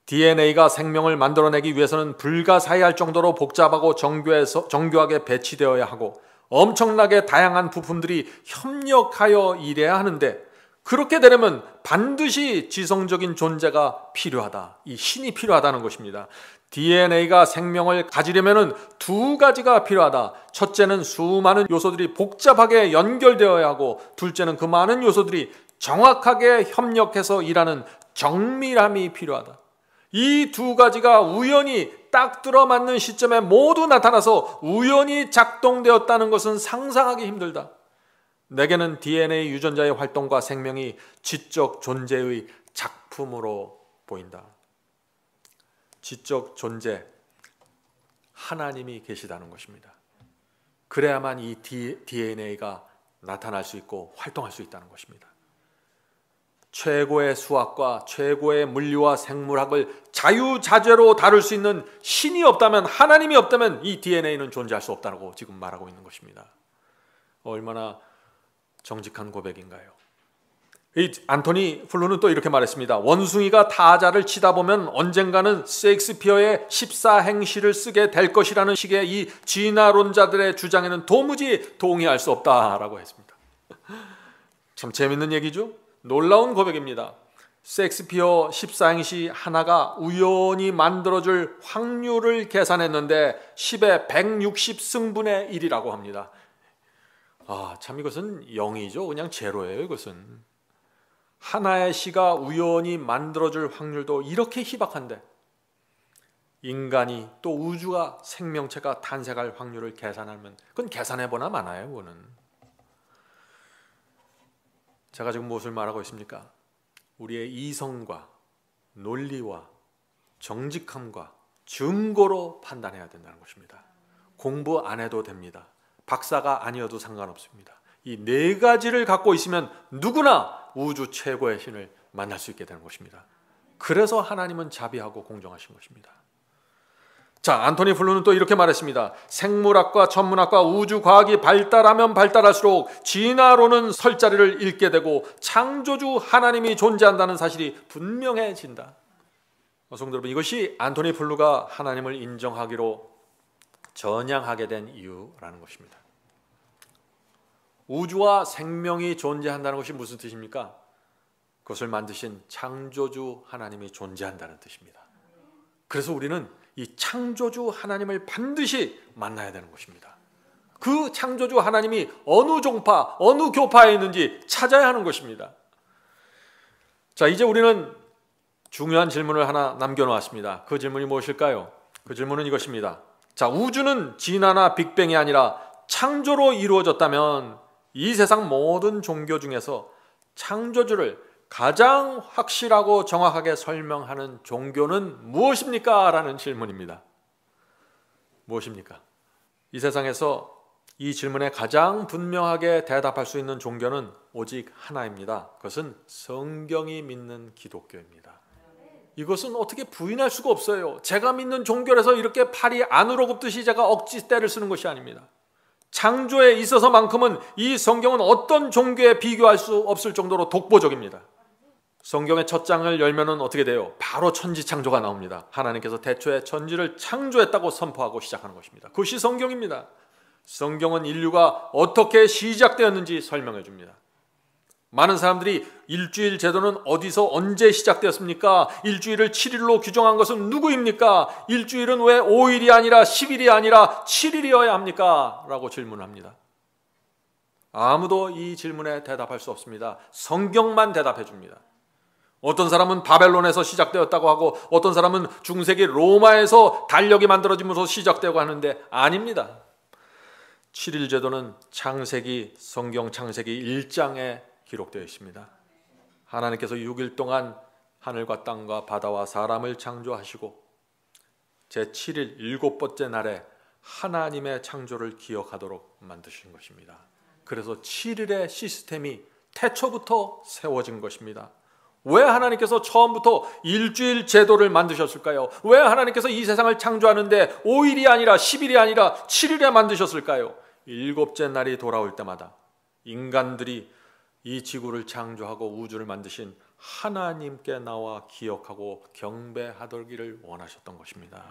DNA가 생명을 만들어내기 위해서는 불가사의할 정도로 복잡하고 정교하게 배치되어야 하고 엄청나게 다양한 부품들이 협력하여 일해야 하는데 그렇게 되려면 반드시 지성적인 존재가 필요하다. 이 신이 필요하다는 것입니다. DNA가 생명을 가지려면 두 가지가 필요하다. 첫째는 수많은 요소들이 복잡하게 연결되어야 하고 둘째는 그 많은 요소들이 정확하게 협력해서 일하는 정밀함이 필요하다. 이 두 가지가 우연히 딱 들어맞는 시점에 모두 나타나서 우연히 작동되었다는 것은 상상하기 힘들다. 내게는 DNA 유전자의 활동과 생명이 지적 존재의 작품으로 보인다. 지적 존재, 하나님이 계시다는 것입니다. 그래야만 이 DNA가 나타날 수 있고 활동할 수 있다는 것입니다. 최고의 수학과 최고의 물리와 생물학을 자유자재로 다룰 수 있는 신이 없다면, 하나님이 없다면 이 DNA는 존재할 수 없다고 지금 말하고 있는 것입니다. 얼마나 정직한 고백인가요? 이 안토니 플루는 또 이렇게 말했습니다. 원숭이가 타자를 치다 보면 언젠가는 셰익스피어의 14행시를 쓰게 될 것이라는 식의 이 진화론자들의 주장에는 도무지 동의할 수 없다라고 했습니다. 참 재밌는 얘기죠? 놀라운 고백입니다. 셰익스피어 14행시 하나가 우연히 만들어줄 확률을 계산했는데 10의 160승분의 1이라고 합니다. 참 이것은 0이죠. 그냥 제로예요. 이것은. 하나의 시가 우연히 만들어줄 확률도 이렇게 희박한데 인간이 또 우주가 생명체가 탄생할 확률을 계산하면 그건 계산해보나 마나요. 그거는. 제가 지금 무엇을 말하고 있습니까? 우리의 이성과 논리와 정직함과 증거로 판단해야 된다는 것입니다. 공부 안 해도 됩니다. 박사가 아니어도 상관없습니다. 이 네 가지를 갖고 있으면 누구나 우주 최고의 신을 만날 수 있게 되는 것입니다. 그래서 하나님은 자비하고 공정하신 것입니다. 자, 안토니 플루는 또 이렇게 말했습니다. 생물학과 천문학과 우주과학이 발달하면 발달할수록 진화론은 설 자리를 잃게 되고 창조주 하나님이 존재한다는 사실이 분명해진다. 성도 여러분, 이것이 안토니 플루가 하나님을 인정하기로 전향하게 된 이유라는 것입니다. 우주와 생명이 존재한다는 것이 무슨 뜻입니까? 그것을 만드신 창조주 하나님이 존재한다는 뜻입니다. 그래서 우리는 이 창조주 하나님을 반드시 만나야 되는 것입니다. 그 창조주 하나님이 어느 종파, 어느 교파에 있는지 찾아야 하는 것입니다. 자, 이제 우리는 중요한 질문을 하나 남겨놓았습니다. 그 질문이 무엇일까요? 그 질문은 이것입니다. 자, 우주는 진화나 빅뱅이 아니라 창조로 이루어졌다면 이 세상 모든 종교 중에서 창조주를 가장 확실하고 정확하게 설명하는 종교는 무엇입니까? 라는 질문입니다. 무엇입니까? 이 세상에서 이 질문에 가장 분명하게 대답할 수 있는 종교는 오직 하나입니다. 그것은 성경이 믿는 기독교입니다. 이것은 어떻게 부인할 수가 없어요. 제가 믿는 종교라서 이렇게 팔이 안으로 굽듯이 제가 억지 때를 쓰는 것이 아닙니다. 창조에 있어서만큼은 이 성경은 어떤 종교에 비교할 수 없을 정도로 독보적입니다. 성경의 첫 장을 열면은 어떻게 돼요? 바로 천지창조가 나옵니다. 하나님께서 태초에 천지를 창조했다고 선포하고 시작하는 것입니다. 그것이 성경입니다. 성경은 인류가 어떻게 시작되었는지 설명해 줍니다. 많은 사람들이 일주일 제도는 어디서 언제 시작되었습니까? 일주일을 7일로 규정한 것은 누구입니까? 일주일은 왜 5일이 아니라 10일이 아니라 7일이어야 합니까? 라고 질문합니다. 아무도 이 질문에 대답할 수 없습니다. 성경만 대답해 줍니다. 어떤 사람은 바벨론에서 시작되었다고 하고 어떤 사람은 중세기 로마에서 달력이 만들어지면서 시작되고 하는데 아닙니다. 7일 제도는 성경 창세기 1장에 기록되어 있습니다. 하나님께서 6일 동안 하늘과 땅과 바다와 사람을 창조하시고 제7일 7번째 날에 하나님의 창조를 기억하도록 만드신 것입니다. 그래서 7일의 시스템이 태초부터 세워진 것입니다. 왜 하나님께서 처음부터 일주일 제도를 만드셨을까요? 왜 하나님께서 이 세상을 창조하는데 5일이 아니라 10일이 아니라 7일에 만드셨을까요? 7째 날이 돌아올 때마다 인간들이 이 지구를 창조하고 우주를 만드신 하나님께 나와 기억하고 경배하기를 원하셨던 것입니다.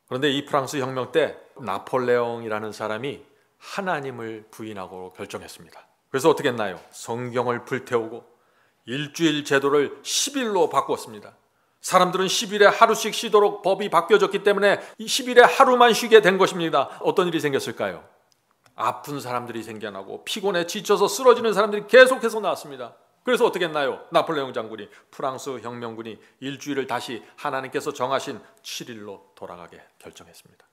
그런데 이 프랑스 혁명 때 나폴레옹이라는 사람이 하나님을 부인하고 결정했습니다. 그래서 어떻게 했나요? 성경을 불태우고 일주일 제도를 10일로 바꿨습니다. 사람들은 10일에 하루씩 쉬도록 법이 바뀌어졌기 때문에 이 10일에 하루만 쉬게 된 것입니다. 어떤 일이 생겼을까요? 아픈 사람들이 생겨나고 피곤해 지쳐서 쓰러지는 사람들이 계속해서 나왔습니다. 그래서 어떻게 했나요? 나폴레옹 장군이, 프랑스 혁명군이 일주일을 다시 하나님께서 정하신 7일로 돌아가게 결정했습니다.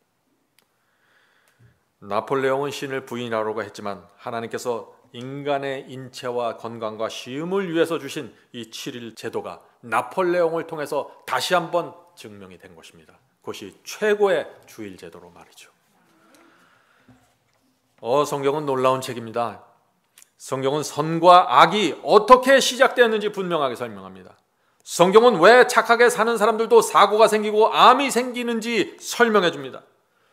나폴레옹은 신을 부인하려고 했지만 하나님께서 인간의 인체와 건강과 쉼을 위해서 주신 이 7일 제도가 나폴레옹을 통해서 다시 한번 증명이 된 것입니다. 그것이 최고의 주일 제도로 말이죠. 성경은 놀라운 책입니다. 성경은 선과 악이 어떻게 시작되었는지 분명하게 설명합니다. 성경은 왜 착하게 사는 사람들도 사고가 생기고 암이 생기는지 설명해 줍니다.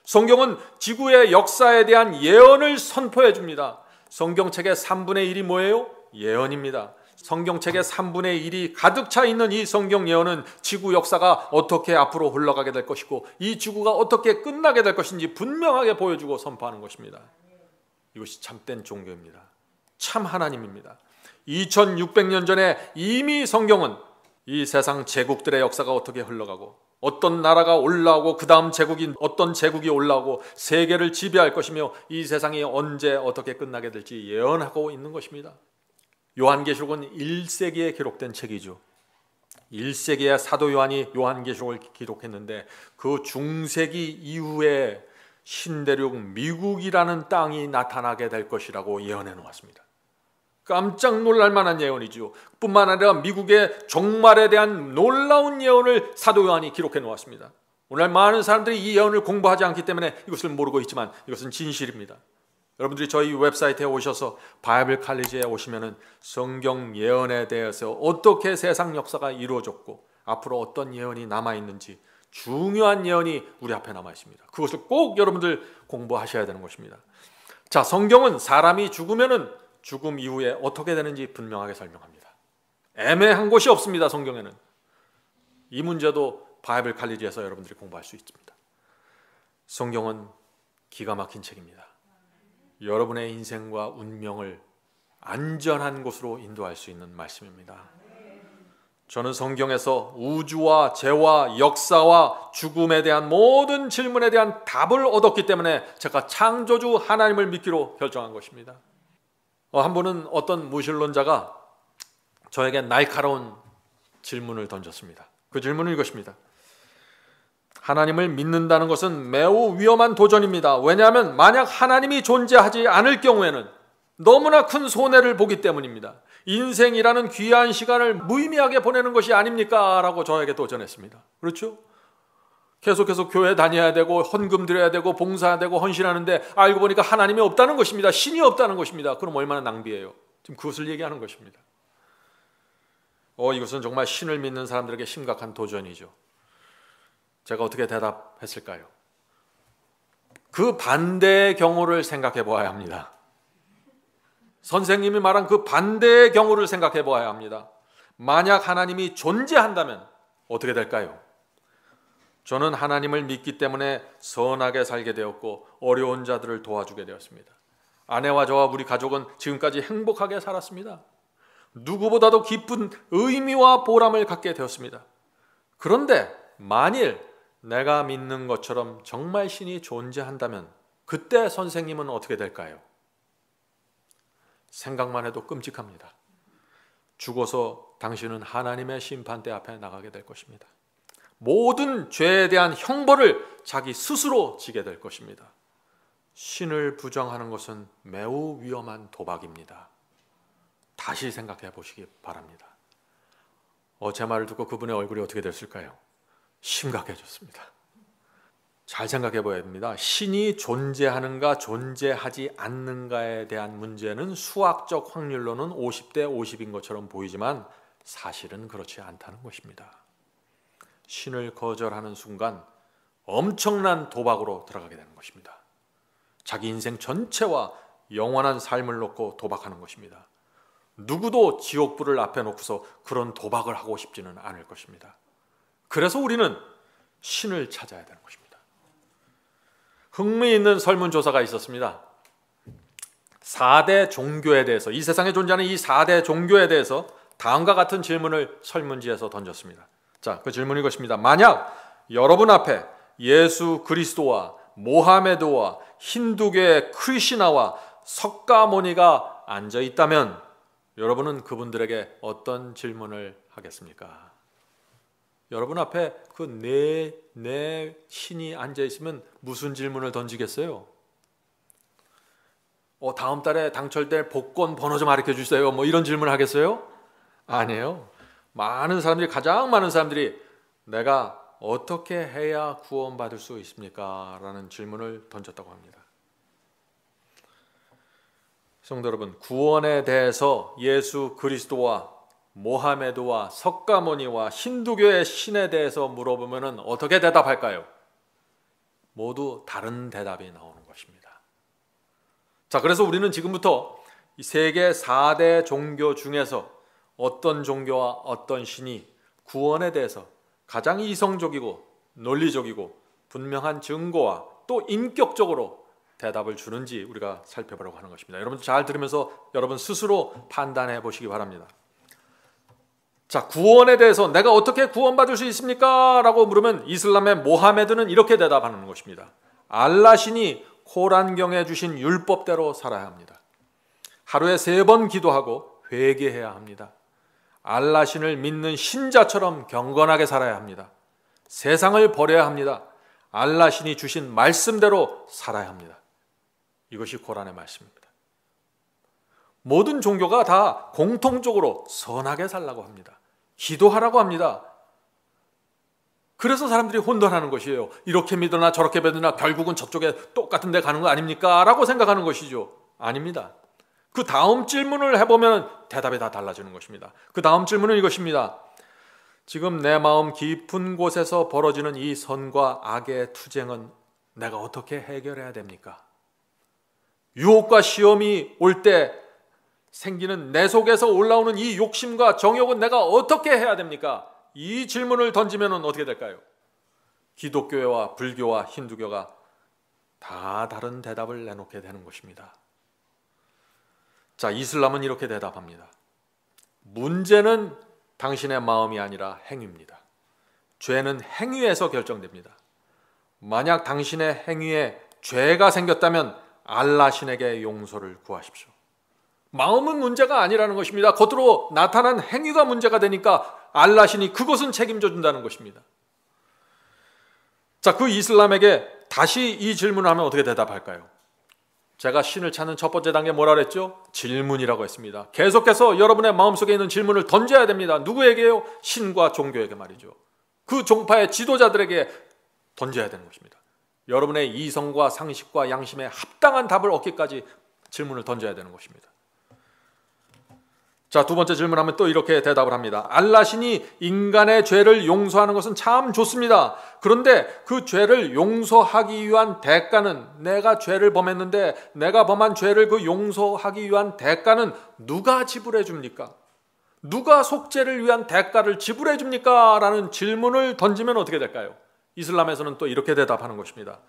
성경은 지구의 역사에 대한 예언을 선포해 줍니다. 성경책의 3분의 1이 뭐예요? 예언입니다. 성경책의 3분의 1이 가득 차 있는 이 성경 예언은 지구 역사가 어떻게 앞으로 흘러가게 될 것이고 이 지구가 어떻게 끝나게 될 것인지 분명하게 보여주고 선포하는 것입니다. 이것이 참된 종교입니다. 참 하나님입니다. 2600년 전에 이미 성경은 이 세상 제국들의 역사가 어떻게 흘러가고 어떤 나라가 올라오고 그 다음 제국이 어떤 제국이 올라오고 세계를 지배할 것이며 이 세상이 언제 어떻게 끝나게 될지 예언하고 있는 것입니다. 요한계시록은 1세기에 기록된 책이죠. 1세기에 사도 요한이 요한계시록을 기록했는데 그 중세기 이후에 신대륙 미국이라는 땅이 나타나게 될 것이라고 예언해 놓았습니다. 깜짝 놀랄 만한 예언이죠. 뿐만 아니라 미국의 종말에 대한 놀라운 예언을 사도 요한이 기록해 놓았습니다. 오늘 많은 사람들이 이 예언을 공부하지 않기 때문에 이것을 모르고 있지만 이것은 진실입니다. 여러분들이 저희 웹사이트에 오셔서 바이블 칼리지에 오시면은 성경 예언에 대해서 어떻게 세상 역사가 이루어졌고 앞으로 어떤 예언이 남아있는지 중요한 예언이 우리 앞에 남아있습니다. 그것을 꼭 여러분들 공부하셔야 되는 것입니다. 자, 성경은 사람이 죽으면은 죽음 이후에 어떻게 되는지 분명하게 설명합니다. 애매한 곳이 없습니다. 성경에는. 이 문제도 바이블 칼리지에서 여러분들이 공부할 수 있습니다. 성경은 기가 막힌 책입니다. 여러분의 인생과 운명을 안전한 곳으로 인도할 수 있는 말씀입니다. 저는 성경에서 우주와 죄와 역사와 죽음에 대한 모든 질문에 대한 답을 얻었기 때문에 제가 창조주 하나님을 믿기로 결정한 것입니다. 한 분은 어떤 무신론자가 저에게 날카로운 질문을 던졌습니다. 그 질문은 이것입니다. 하나님을 믿는다는 것은 매우 위험한 도전입니다. 왜냐하면 만약 하나님이 존재하지 않을 경우에는 너무나 큰 손해를 보기 때문입니다. 인생이라는 귀한 시간을 무의미하게 보내는 것이 아닙니까? 라고 저에게 도전했습니다. 그렇죠? 계속해서 교회 다녀야 되고 헌금 드려야 되고 봉사해야 되고 헌신하는데 알고 보니까 하나님이 없다는 것입니다. 신이 없다는 것입니다. 그럼 얼마나 낭비예요. 지금 그것을 얘기하는 것입니다. 이것은 정말 신을 믿는 사람들에게 심각한 도전이죠. 제가 어떻게 대답했을까요? 그 반대의 경우를 생각해 보아야 합니다. 선생님이 말한 그 반대의 경우를 생각해 보아야 합니다. 만약 하나님이 존재한다면 어떻게 될까요? 저는 하나님을 믿기 때문에 선하게 살게 되었고 어려운 자들을 도와주게 되었습니다. 아내와 저와 우리 가족은 지금까지 행복하게 살았습니다. 누구보다도 깊은 의미와 보람을 갖게 되었습니다. 그런데 만일 내가 믿는 것처럼 정말 신이 존재한다면 그때 선생님은 어떻게 될까요? 생각만 해도 끔찍합니다. 죽어서 당신은 하나님의 심판대 앞에 나가게 될 것입니다. 모든 죄에 대한 형벌을 자기 스스로 지게 될 것입니다. 신을 부정하는 것은 매우 위험한 도박입니다. 다시 생각해 보시기 바랍니다. 제 말을 듣고 그분의 얼굴이 어떻게 됐을까요? 심각해졌습니다. 잘 생각해 봐야 됩니다. 신이 존재하는가 존재하지 않는가에 대한 문제는 수학적 확률로는 50대 50인 것처럼 보이지만 사실은 그렇지 않다는 것입니다. 신을 거절하는 순간 엄청난 도박으로 들어가게 되는 것입니다. 자기 인생 전체와 영원한 삶을 놓고 도박하는 것입니다. 누구도 지옥불을 앞에 놓고서 그런 도박을 하고 싶지는 않을 것입니다. 그래서 우리는 신을 찾아야 되는 것입니다. 흥미있는 설문조사가 있었습니다. 4대 종교에 대해서, 이 세상에 존재하는 이 4대 종교에 대해서 다음과 같은 질문을 설문지에서 던졌습니다. 자, 그 질문이 이것입니다. 만약 여러분 앞에 예수 그리스도와 모하메드와 힌두교의 크리시나와 석가모니가 앉아 있다면 여러분은 그분들에게 어떤 질문을 하겠습니까? 여러분 앞에 그 네 신이 앉아 있으면 무슨 질문을 던지겠어요? 다음 달에 당첨될 복권 번호 좀 알려 주세요. 이런 질문을 하겠어요? 아니에요. 가장 많은 사람들이 내가 어떻게 해야 구원받을 수 있습니까? 라는 질문을 던졌다고 합니다. 성도 여러분, 구원에 대해서 예수 그리스도와 모하메드와 석가모니와 힌두교의 신에 대해서 물어보면 어떻게 대답할까요? 모두 다른 대답이 나오는 것입니다. 자, 그래서 우리는 지금부터 이 세계 4대 종교 중에서 어떤 종교와 어떤 신이 구원에 대해서 가장 이성적이고 논리적이고 분명한 증거와 또 인격적으로 대답을 주는지 우리가 살펴보려고 하는 것입니다. 여러분 잘 들으면서 여러분 스스로 판단해 보시기 바랍니다. 자, 구원에 대해서 내가 어떻게 구원받을 수 있습니까? 라고 물으면 이슬람의 모하메드는 이렇게 대답하는 것입니다. 알라 신이 코란경에 주신 율법대로 살아야 합니다. 하루에 3번 기도하고 회개해야 합니다. 알라 신을 믿는 신자처럼 경건하게 살아야 합니다. 세상을 버려야 합니다. 알라 신이 주신 말씀대로 살아야 합니다. 이것이 코란의 말씀입니다. 모든 종교가 다 공통적으로 선하게 살라고 합니다. 기도하라고 합니다. 그래서 사람들이 혼돈하는 것이에요. 이렇게 믿으나 저렇게 믿으나 결국은 저쪽에 똑같은 데 가는 거 아닙니까? 라고 생각하는 것이죠. 아닙니다. 그 다음 질문을 해보면 대답이 다 달라지는 것입니다. 그 다음 질문은 이것입니다. 지금 내 마음 깊은 곳에서 벌어지는 이 선과 악의 투쟁은 내가 어떻게 해결해야 됩니까? 유혹과 시험이 올 때 생기는 내 속에서 올라오는 이 욕심과 정욕은 내가 어떻게 해야 됩니까? 이 질문을 던지면 어떻게 될까요? 기독교와 불교와 힌두교가 다 다른 대답을 내놓게 되는 것입니다. 자, 이슬람은 이렇게 대답합니다. 문제는 당신의 마음이 아니라 행위입니다. 죄는 행위에서 결정됩니다. 만약 당신의 행위에 죄가 생겼다면 알라 신에게 용서를 구하십시오. 마음은 문제가 아니라는 것입니다. 겉으로 나타난 행위가 문제가 되니까 알라 신이 그것은 책임져 준다는 것입니다. 자, 그 이슬람에게 다시 이 질문을 하면 어떻게 대답할까요? 제가 신을 찾는 첫 번째 단계 뭐라 그랬죠? 질문이라고 했습니다. 계속해서 여러분의 마음속에 있는 질문을 던져야 됩니다. 누구에게요? 신과 종교에게 말이죠. 그 종파의 지도자들에게 던져야 되는 것입니다. 여러분의 이성과 상식과 양심에 합당한 답을 얻기까지 질문을 던져야 되는 것입니다. 자, 두 번째 질문하면 또 이렇게 대답을 합니다. 알라 신이 인간의 죄를 용서하는 것은 참 좋습니다. 그런데 그 죄를 용서하기 위한 대가는, 내가 죄를 범했는데 내가 범한 죄를 그 용서하기 위한 대가는 누가 지불해 줍니까? 누가 속죄를 위한 대가를 지불해 줍니까? 라는 질문을 던지면 어떻게 될까요? 이슬람에서는 또 이렇게 대답하는 것입니다.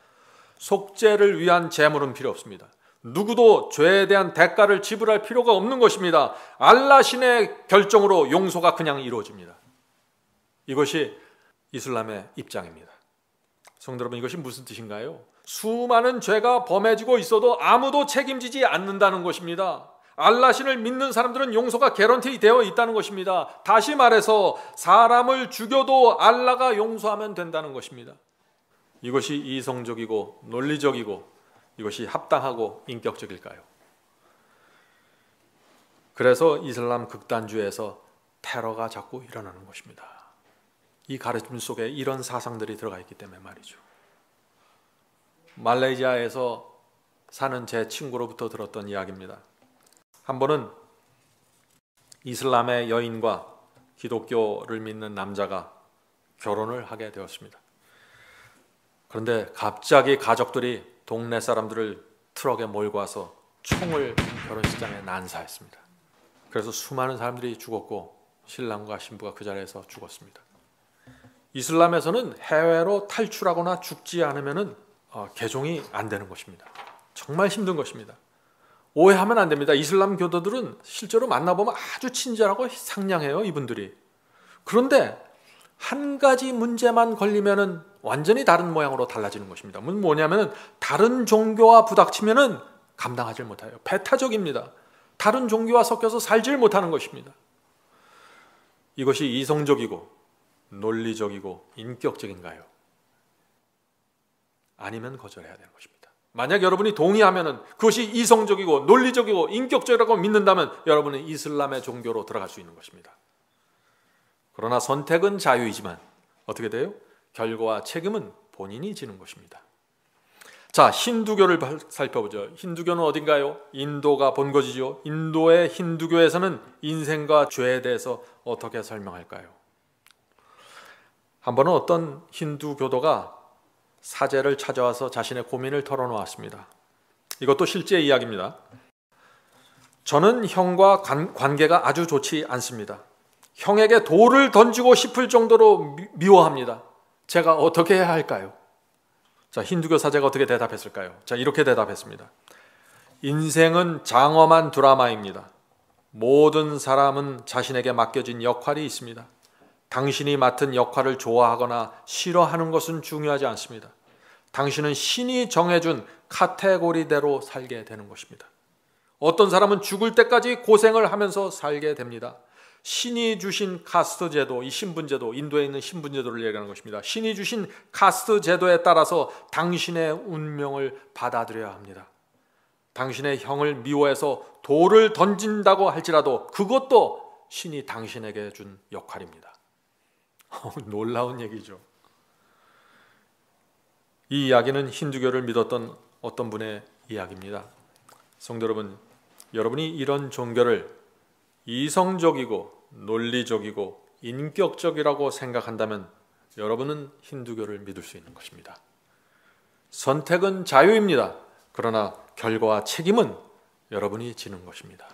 속죄를 위한 제물은 필요 없습니다. 누구도 죄에 대한 대가를 지불할 필요가 없는 것입니다. 알라 신의 결정으로 용서가 그냥 이루어집니다. 이것이 이슬람의 입장입니다. 성도 여러분, 이것이 무슨 뜻인가요? 수많은 죄가 범해지고 있어도 아무도 책임지지 않는다는 것입니다. 알라 신을 믿는 사람들은 용서가 개런티 되어 있다는 것입니다. 다시 말해서 사람을 죽여도 알라가 용서하면 된다는 것입니다. 이것이 이성적이고 논리적이고 이것이 합당하고 인격적일까요? 그래서 이슬람 극단주에서 테러가 자꾸 일어나는 것입니다. 이 가르침 속에 이런 사상들이 들어가 있기 때문에 말이죠. 말레이시아에서 사는 제 친구로부터 들었던 이야기입니다. 한 번은 이슬람의 여인과 기독교를 믿는 남자가 결혼을 하게 되었습니다. 그런데 갑자기 가족들이 동네 사람들을 트럭에 몰고 와서 총을 결혼식장에 난사했습니다. 그래서 수많은 사람들이 죽었고 신랑과 신부가 그 자리에서 죽었습니다. 이슬람에서는 해외로 탈출하거나 죽지 않으면 개종이 안 되는 것입니다. 정말 힘든 것입니다. 오해하면 안 됩니다. 이슬람 교도들은 실제로 만나보면 아주 친절하고 상냥해요, 이분들이. 그런데 한 가지 문제만 걸리면은 완전히 다른 모양으로 달라지는 것입니다. 뭐냐면은 다른 종교와 부닥치면은 감당하지 못해요. 배타적입니다. 다른 종교와 섞여서 살질 못하는 것입니다. 이것이 이성적이고 논리적이고 인격적인가요? 아니면 거절해야 되는 것입니다. 만약 여러분이 동의하면은 그것이 이성적이고 논리적이고 인격적이라고 믿는다면 여러분은 이슬람의 종교로 들어갈 수 있는 것입니다. 그러나 선택은 자유이지만 어떻게 돼요? 결과와 책임은 본인이 지는 것입니다. 자, 힌두교를 살펴보죠. 힌두교는 어딘가요? 인도가 본거지죠. 인도의 힌두교에서는 인생과 죄에 대해서 어떻게 설명할까요? 한 번은 어떤 힌두교도가 사제를 찾아와서 자신의 고민을 털어놓았습니다. 이것도 실제 이야기입니다. 저는 형과 관계가 아주 좋지 않습니다. 형에게 돌을 던지고 싶을 정도로 미워합니다. 제가 어떻게 해야 할까요? 자, 힌두교 사제가 어떻게 대답했을까요? 자, 이렇게 대답했습니다. 인생은 장엄한 드라마입니다. 모든 사람은 자신에게 맡겨진 역할이 있습니다. 당신이 맡은 역할을 좋아하거나 싫어하는 것은 중요하지 않습니다. 당신은 신이 정해준 카테고리대로 살게 되는 것입니다. 어떤 사람은 죽을 때까지 고생을 하면서 살게 됩니다. 신이 주신 카스트 제도, 이 신분 제도, 인도에 있는 신분 제도를 얘기하는 것입니다. 신이 주신 카스트 제도에 따라서 당신의 운명을 받아들여야 합니다. 당신의 형을 미워해서 돌을 던진다고 할지라도 그것도 신이 당신에게 준 역할입니다. 놀라운 얘기죠. 이 이야기는 힌두교를 믿었던 어떤 분의 이야기입니다. 성도 여러분, 여러분이 이런 종교를 이성적이고 논리적이고 인격적이라고 생각한다면 여러분은 힌두교를 믿을 수 있는 것입니다. 선택은 자유입니다. 그러나 결과와 책임은 여러분이 지는 것입니다.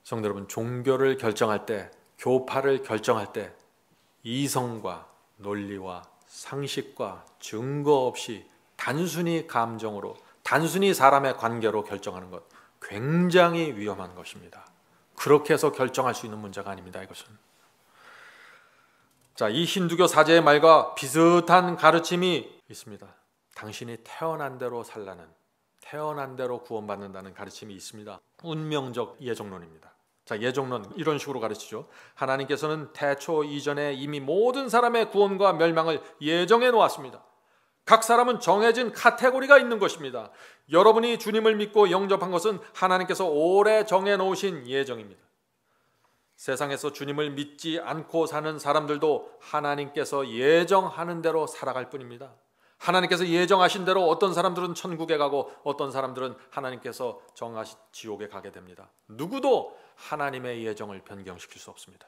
성도 여러분, 종교를 결정할 때, 교파를 결정할 때 이성과 논리와 상식과 증거 없이 단순히 감정으로, 단순히 사람의 관계로 결정하는 것, 굉장히 위험한 것입니다. 그렇게 해서 결정할 수 있는 문제가 아닙니다. 이것은. 자, 이 힌두교 사제의 말과 비슷한 가르침이 있습니다. 당신이 태어난 대로 살라는, 태어난 대로 구원받는다는 가르침이 있습니다. 운명적 예정론입니다. 자, 예정론 이런 식으로 가르치죠. 하나님께서는 태초 이전에 이미 모든 사람의 구원과 멸망을 예정해 놓았습니다. 각 사람은 정해진 카테고리가 있는 것입니다. 여러분이 주님을 믿고 영접한 것은 하나님께서 오래 정해 놓으신 예정입니다. 세상에서 주님을 믿지 않고 사는 사람들도 하나님께서 예정하는 대로 살아갈 뿐입니다. 하나님께서 예정하신 대로 어떤 사람들은 천국에 가고 어떤 사람들은 하나님께서 정하신 지옥에 가게 됩니다. 누구도 하나님의 예정을 변경시킬 수 없습니다.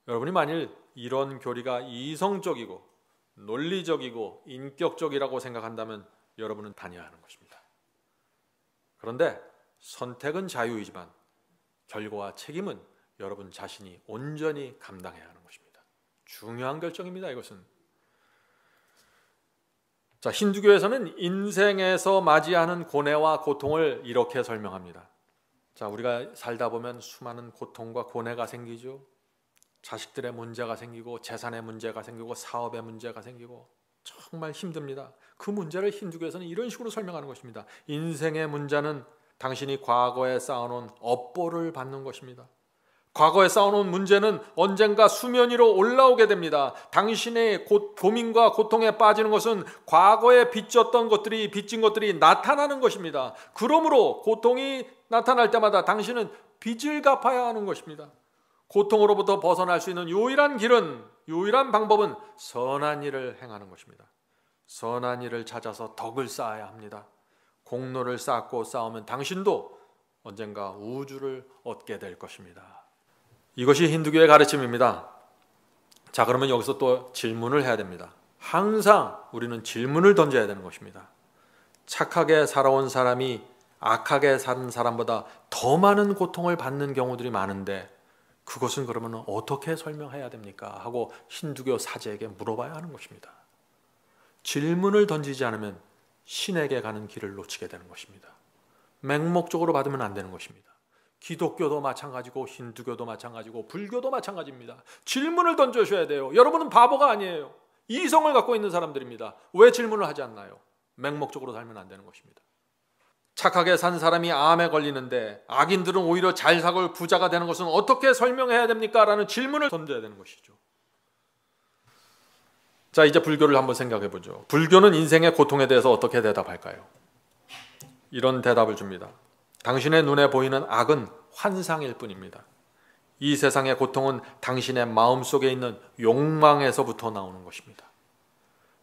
여러분이 만일 이런 교리가 이성적이고 논리적이고 인격적이라고 생각한다면 여러분은 다녀야 하는 것입니다. 그런데 선택은 자유이지만 결과와 책임은 여러분 자신이 온전히 감당해야 하는 것입니다. 중요한 결정입니다. 이것은. 자, 힌두교에서는 인생에서 맞이하는 고뇌와 고통을 이렇게 설명합니다. 자, 우리가 살다 보면 수많은 고통과 고뇌가 생기죠. 자식들의 문제가 생기고 재산의 문제가 생기고 사업의 문제가 생기고 정말 힘듭니다. 그 문제를 힌두교에서는 이런 식으로 설명하는 것입니다. 인생의 문제는 당신이 과거에 쌓아놓은 업보를 받는 것입니다. 과거에 쌓아놓은 문제는 언젠가 수면 위로 올라오게 됩니다. 당신의 고민과 고통에 빠지는 것은 과거에 빚진 것들이 나타나는 것입니다. 그러므로 고통이 나타날 때마다 당신은 빚을 갚아야 하는 것입니다. 고통으로부터 벗어날 수 있는 유일한 방법은 선한 일을 행하는 것입니다. 선한 일을 찾아서 덕을 쌓아야 합니다. 공로를 쌓고 쌓으면 당신도 언젠가 우주를 얻게 될 것입니다. 이것이 힌두교의 가르침입니다. 자, 그러면 여기서 또 질문을 해야 됩니다. 항상 우리는 질문을 던져야 되는 것입니다. 착하게 살아온 사람이 악하게 사는 사람보다 더 많은 고통을 받는 경우들이 많은데 그것은 그러면 어떻게 설명해야 됩니까? 하고 힌두교 사제에게 물어봐야 하는 것입니다. 질문을 던지지 않으면 신에게 가는 길을 놓치게 되는 것입니다. 맹목적으로 받으면 안 되는 것입니다. 기독교도 마찬가지고 힌두교도 마찬가지고 불교도 마찬가지입니다. 질문을 던져줘야 돼요. 여러분은 바보가 아니에요. 이성을 갖고 있는 사람들입니다. 왜 질문을 하지 않나요? 맹목적으로 살면 안 되는 것입니다. 착하게 산 사람이 암에 걸리는데 악인들은 오히려 잘 살고 부자가 되는 것은 어떻게 설명해야 됩니까? 라는 질문을 던져야 되는 것이죠. 자, 이제 불교를 한번 생각해 보죠. 불교는 인생의 고통에 대해서 어떻게 대답할까요? 이런 대답을 줍니다. 당신의 눈에 보이는 악은 환상일 뿐입니다. 이 세상의 고통은 당신의 마음속에 있는 욕망에서부터 나오는 것입니다.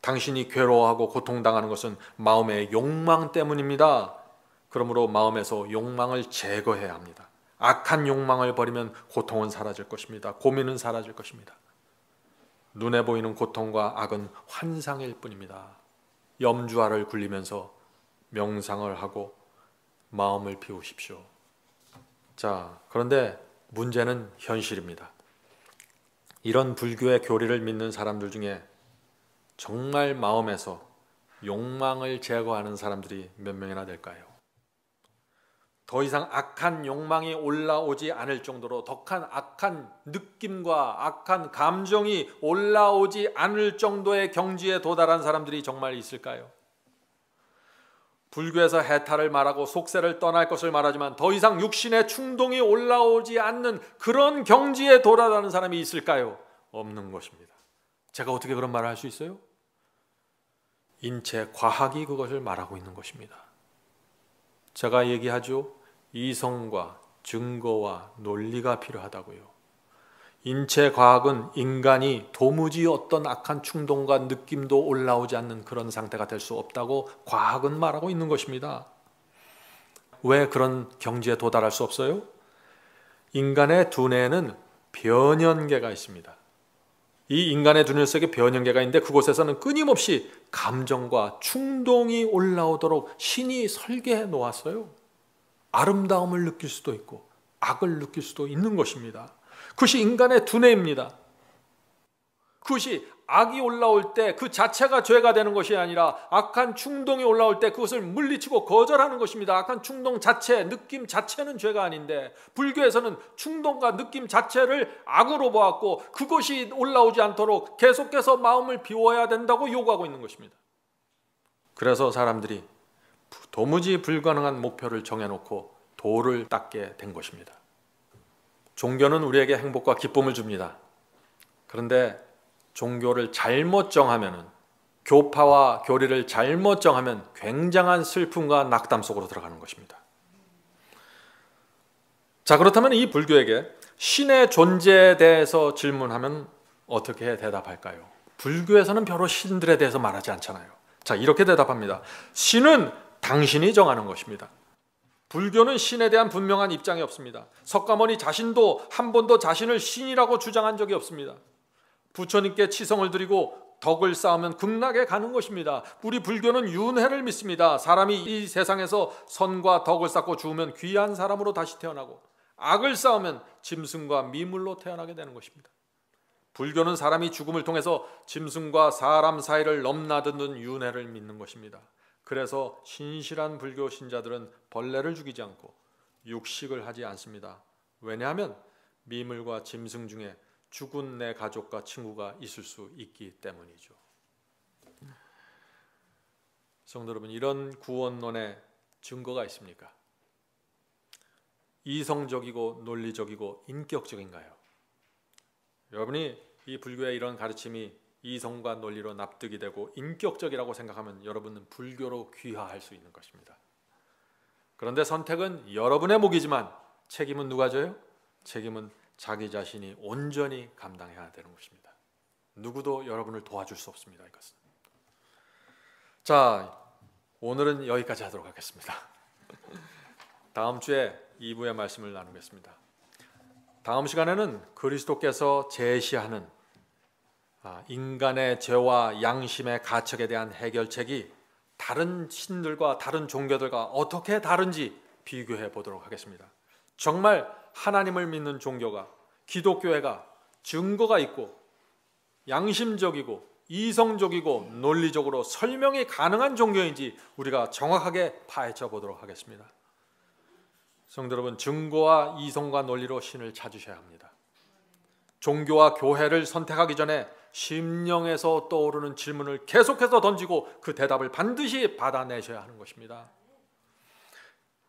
당신이 괴로워하고 고통당하는 것은 마음의 욕망 때문입니다. 그러므로 마음에서 욕망을 제거해야 합니다. 악한 욕망을 버리면 고통은 사라질 것입니다. 고민은 사라질 것입니다. 눈에 보이는 고통과 악은 환상일 뿐입니다. 염주알을 굴리면서 명상을 하고 마음을 비우십시오. 자, 그런데 문제는 현실입니다. 이런 불교의 교리를 믿는 사람들 중에 정말 마음에서 욕망을 제거하는 사람들이 몇 명이나 될까요? 더 이상 악한 욕망이 올라오지 않을 정도로 덕한 악한 느낌과 악한 감정이 올라오지 않을 정도의 경지에 도달한 사람들이 정말 있을까요? 불교에서 해탈을 말하고 속세를 떠날 것을 말하지만 더 이상 육신의 충동이 올라오지 않는 그런 경지에 도달하는 사람이 있을까요? 없는 것입니다. 제가 어떻게 그런 말을 할 수 있어요? 인체 과학이 그것을 말하고 있는 것입니다. 제가 얘기하죠. 이성과 증거와 논리가 필요하다고요. 인체 과학은 인간이 도무지 어떤 악한 충동과 느낌도 올라오지 않는 그런 상태가 될 수 없다고 과학은 말하고 있는 것입니다. 왜 그런 경지에 도달할 수 없어요? 인간의 두뇌에는 변연계가 있습니다. 이 인간의 두뇌 속에 변연계가 있는데 그곳에서는 끊임없이 감정과 충동이 올라오도록 신이 설계해 놓았어요. 아름다움을 느낄 수도 있고 악을 느낄 수도 있는 것입니다. 그것이 인간의 두뇌입니다. 그것이 악이 올라올 때 그 자체가 죄가 되는 것이 아니라 악한 충동이 올라올 때 그것을 물리치고 거절하는 것입니다. 악한 충동 자체, 느낌 자체는 죄가 아닌데 불교에서는 충동과 느낌 자체를 악으로 보았고 그것이 올라오지 않도록 계속해서 마음을 비워야 된다고 요구하고 있는 것입니다. 그래서 사람들이 도무지 불가능한 목표를 정해놓고 도를 닦게 된 것입니다. 종교는 우리에게 행복과 기쁨을 줍니다. 그런데 종교를 잘못 정하면, 교파와 교리를 잘못 정하면 굉장한 슬픔과 낙담 속으로 들어가는 것입니다. 자, 그렇다면 이 불교에게 신의 존재에 대해서 질문하면 어떻게 대답할까요? 불교에서는 별로 신들에 대해서 말하지 않잖아요. 자, 이렇게 대답합니다. 신은 당신이 정하는 것입니다. 불교는 신에 대한 분명한 입장이 없습니다. 석가모니 자신도 한 번도 자신을 신이라고 주장한 적이 없습니다. 부처님께 치성을 드리고 덕을 쌓으면 극락에 가는 것입니다. 우리 불교는 윤회를 믿습니다. 사람이 이 세상에서 선과 덕을 쌓고 죽으면 귀한 사람으로 다시 태어나고 악을 쌓으면 짐승과 미물로 태어나게 되는 것입니다. 불교는 사람이 죽음을 통해서 짐승과 사람 사이를 넘나드는 윤회를 믿는 것입니다. 그래서 신실한 불교 신자들은 벌레를 죽이지 않고 육식을 하지 않습니다. 왜냐하면 미물과 짐승 중에 죽은 내 가족과 친구가 있을 수 있기 때문이죠. 성도 여러분, 이런 구원론의 증거가 있습니까? 이성적이고 논리적이고 인격적인가요? 여러분이 이 불교의 이런 가르침이 이성과 논리로 납득이 되고 인격적이라고 생각하면 여러분은 불교로 귀화할 수 있는 것입니다. 그런데 선택은 여러분의 몫이지만 책임은 누가 져요? 책임은 자기 자신이 온전히 감당해야 되는 것입니다. 누구도 여러분을 도와줄 수 없습니다. 이것은. 자, 오늘은 여기까지 하도록 하겠습니다. 다음 주에 2부의 말씀을 나누겠습니다. 다음 시간에는 그리스도께서 제시하는 인간의 죄와 양심의 가책에 대한 해결책이 다른 신들과 다른 종교들과 어떻게 다른지 비교해 보도록 하겠습니다. 정말 하나님을 믿는 종교가, 기독교회가 증거가 있고 양심적이고 이성적이고 논리적으로 설명이 가능한 종교인지 우리가 정확하게 파헤쳐 보도록 하겠습니다. 성도 여러분, 증거와 이성과 논리로 신을 찾으셔야 합니다. 종교와 교회를 선택하기 전에 심령에서 떠오르는 질문을 계속해서 던지고 그 대답을 반드시 받아내셔야 하는 것입니다.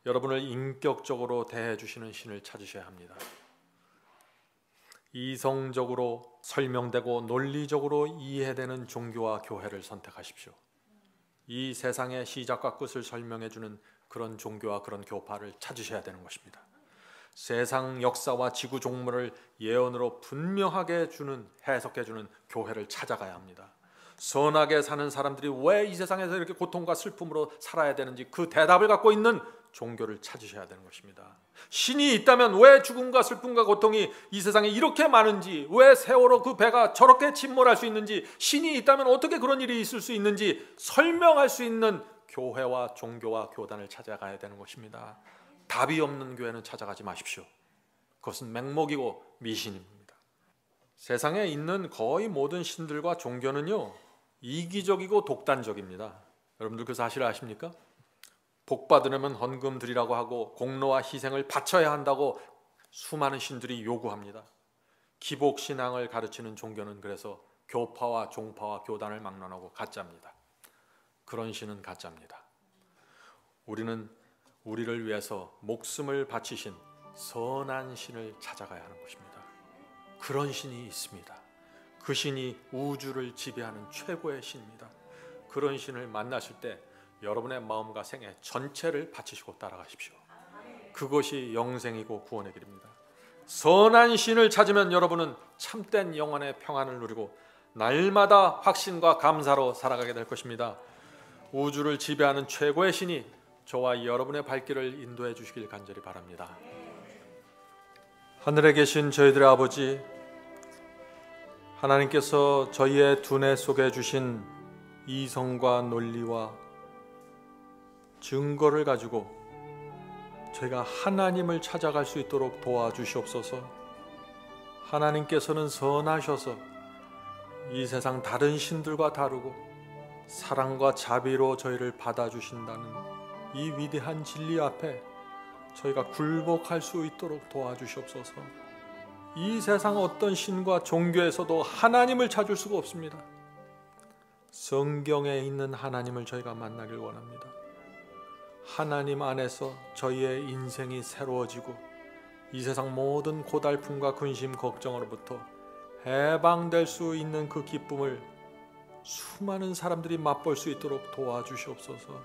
여러분을 인격적으로 대해 주시는 신을 찾으셔야 합니다. 이성적으로 설명되고 논리적으로 이해되는 종교와 교회를 선택하십시오. 이 세상의 시작과 끝을 설명해 주는 그런 종교와 그런 교파를 찾으셔야 되는 것입니다. 세상 역사와 지구 종말을 예언으로 분명하게 해석해 주는 교회를 찾아가야 합니다. 선하게 사는 사람들이 왜 이 세상에서 이렇게 고통과 슬픔으로 살아야 되는지 그 대답을 갖고 있는 종교를 찾으셔야 되는 것입니다. 신이 있다면 왜 죽음과 슬픔과 고통이 이 세상에 이렇게 많은지, 왜 세월호 그 배가 저렇게 침몰할 수 있는지, 신이 있다면 어떻게 그런 일이 있을 수 있는지 설명할 수 있는 교회와 종교와 교단을 찾아가야 되는 것입니다. 답이 없는 교회는 찾아가지 마십시오. 그것은 맹목이고 미신입니다. 세상에 있는 거의 모든 신들과 종교는요, 이기적이고 독단적입니다. 여러분들 그 사실 아십니까? 복 받으려면 헌금 드리라고 하고 공로와 희생을 바쳐야 한다고 수많은 신들이 요구합니다. 기복신앙을 가르치는 종교는 그래서 교파와 종파와 교단을 막론하고 가짜입니다. 그런 신은 가짜입니다. 우리는 우리를 위해서 목숨을 바치신 선한 신을 찾아가야 하는 것입니다. 그런 신이 있습니다. 그 신이 우주를 지배하는 최고의 신입니다. 그런 신을 만나실 때 여러분의 마음과 생애 전체를 바치시고 따라가십시오. 그것이 영생이고 구원의 길입니다. 선한 신을 찾으면 여러분은 참된 영혼의 평안을 누리고 날마다 확신과 감사로 살아가게 될 것입니다. 우주를 지배하는 최고의 신이 저와 여러분의 발길을 인도해 주시길 간절히 바랍니다. 하늘에 계신 저희들의 아버지, 하나님께서 저희의 두뇌 속에 주신 이성과 논리와 증거를 가지고 저희가 하나님을 찾아갈 수 있도록 도와주시옵소서. 하나님께서는 선하셔서 이 세상 다른 신들과 다르고 사랑과 자비로 저희를 받아주신다는 이 위대한 진리 앞에 저희가 굴복할 수 있도록 도와주시옵소서. 이 세상 어떤 신과 종교에서도 하나님을 찾을 수가 없습니다. 성경에 있는 하나님을 저희가 만나길 원합니다. 하나님 안에서 저희의 인생이 새로워지고 이 세상 모든 고달픔과 근심 걱정으로부터 해방될 수 있는 그 기쁨을 수많은 사람들이 맛볼 수 있도록 도와주시옵소서.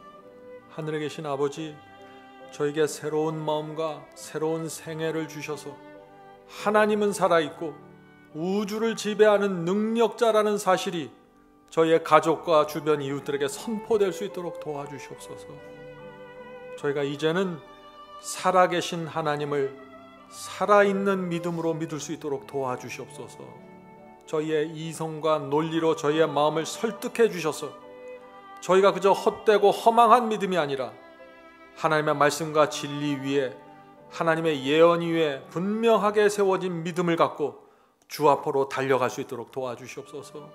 하늘에 계신 아버지, 저에게 새로운 마음과 새로운 생애를 주셔서 하나님은 살아있고 우주를 지배하는 능력자라는 사실이 저희의 가족과 주변 이웃들에게 선포될 수 있도록 도와주시옵소서. 저희가 이제는 살아계신 하나님을 살아있는 믿음으로 믿을 수 있도록 도와주시옵소서. 저희의 이성과 논리로 저희의 마음을 설득해 주셔서 저희가 그저 헛되고 허망한 믿음이 아니라 하나님의 말씀과 진리 위에, 하나님의 예언 위에 분명하게 세워진 믿음을 갖고 주 앞으로 달려갈 수 있도록 도와주시옵소서.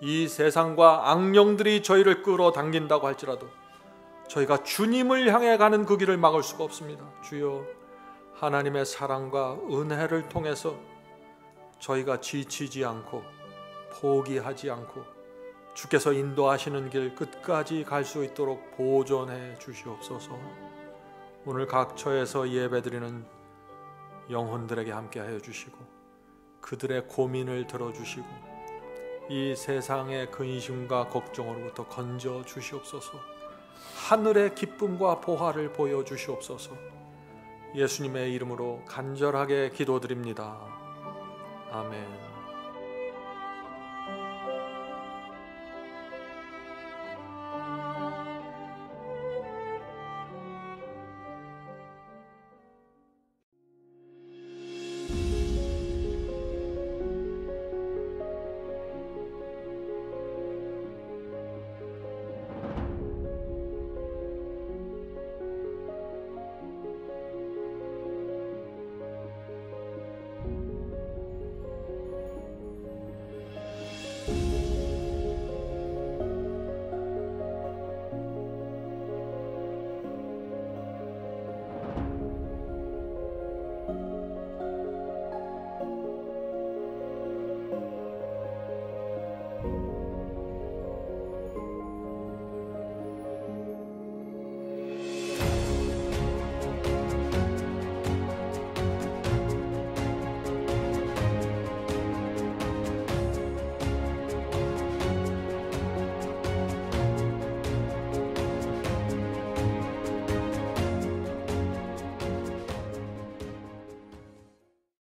이 세상과 악령들이 저희를 끌어당긴다고 할지라도 저희가 주님을 향해 가는 그 길을 막을 수가 없습니다. 주여, 하나님의 사랑과 은혜를 통해서 저희가 지치지 않고 포기하지 않고 주께서 인도하시는 길 끝까지 갈 수 있도록 보존해 주시옵소서. 오늘 각 처에서 예배드리는 영혼들에게 함께하여 주시고 그들의 고민을 들어주시고 이 세상의 근심과 걱정으로부터 건져 주시옵소서. 하늘의 기쁨과 보화를 보여주시옵소서. 예수님의 이름으로 간절하게 기도드립니다. 아멘.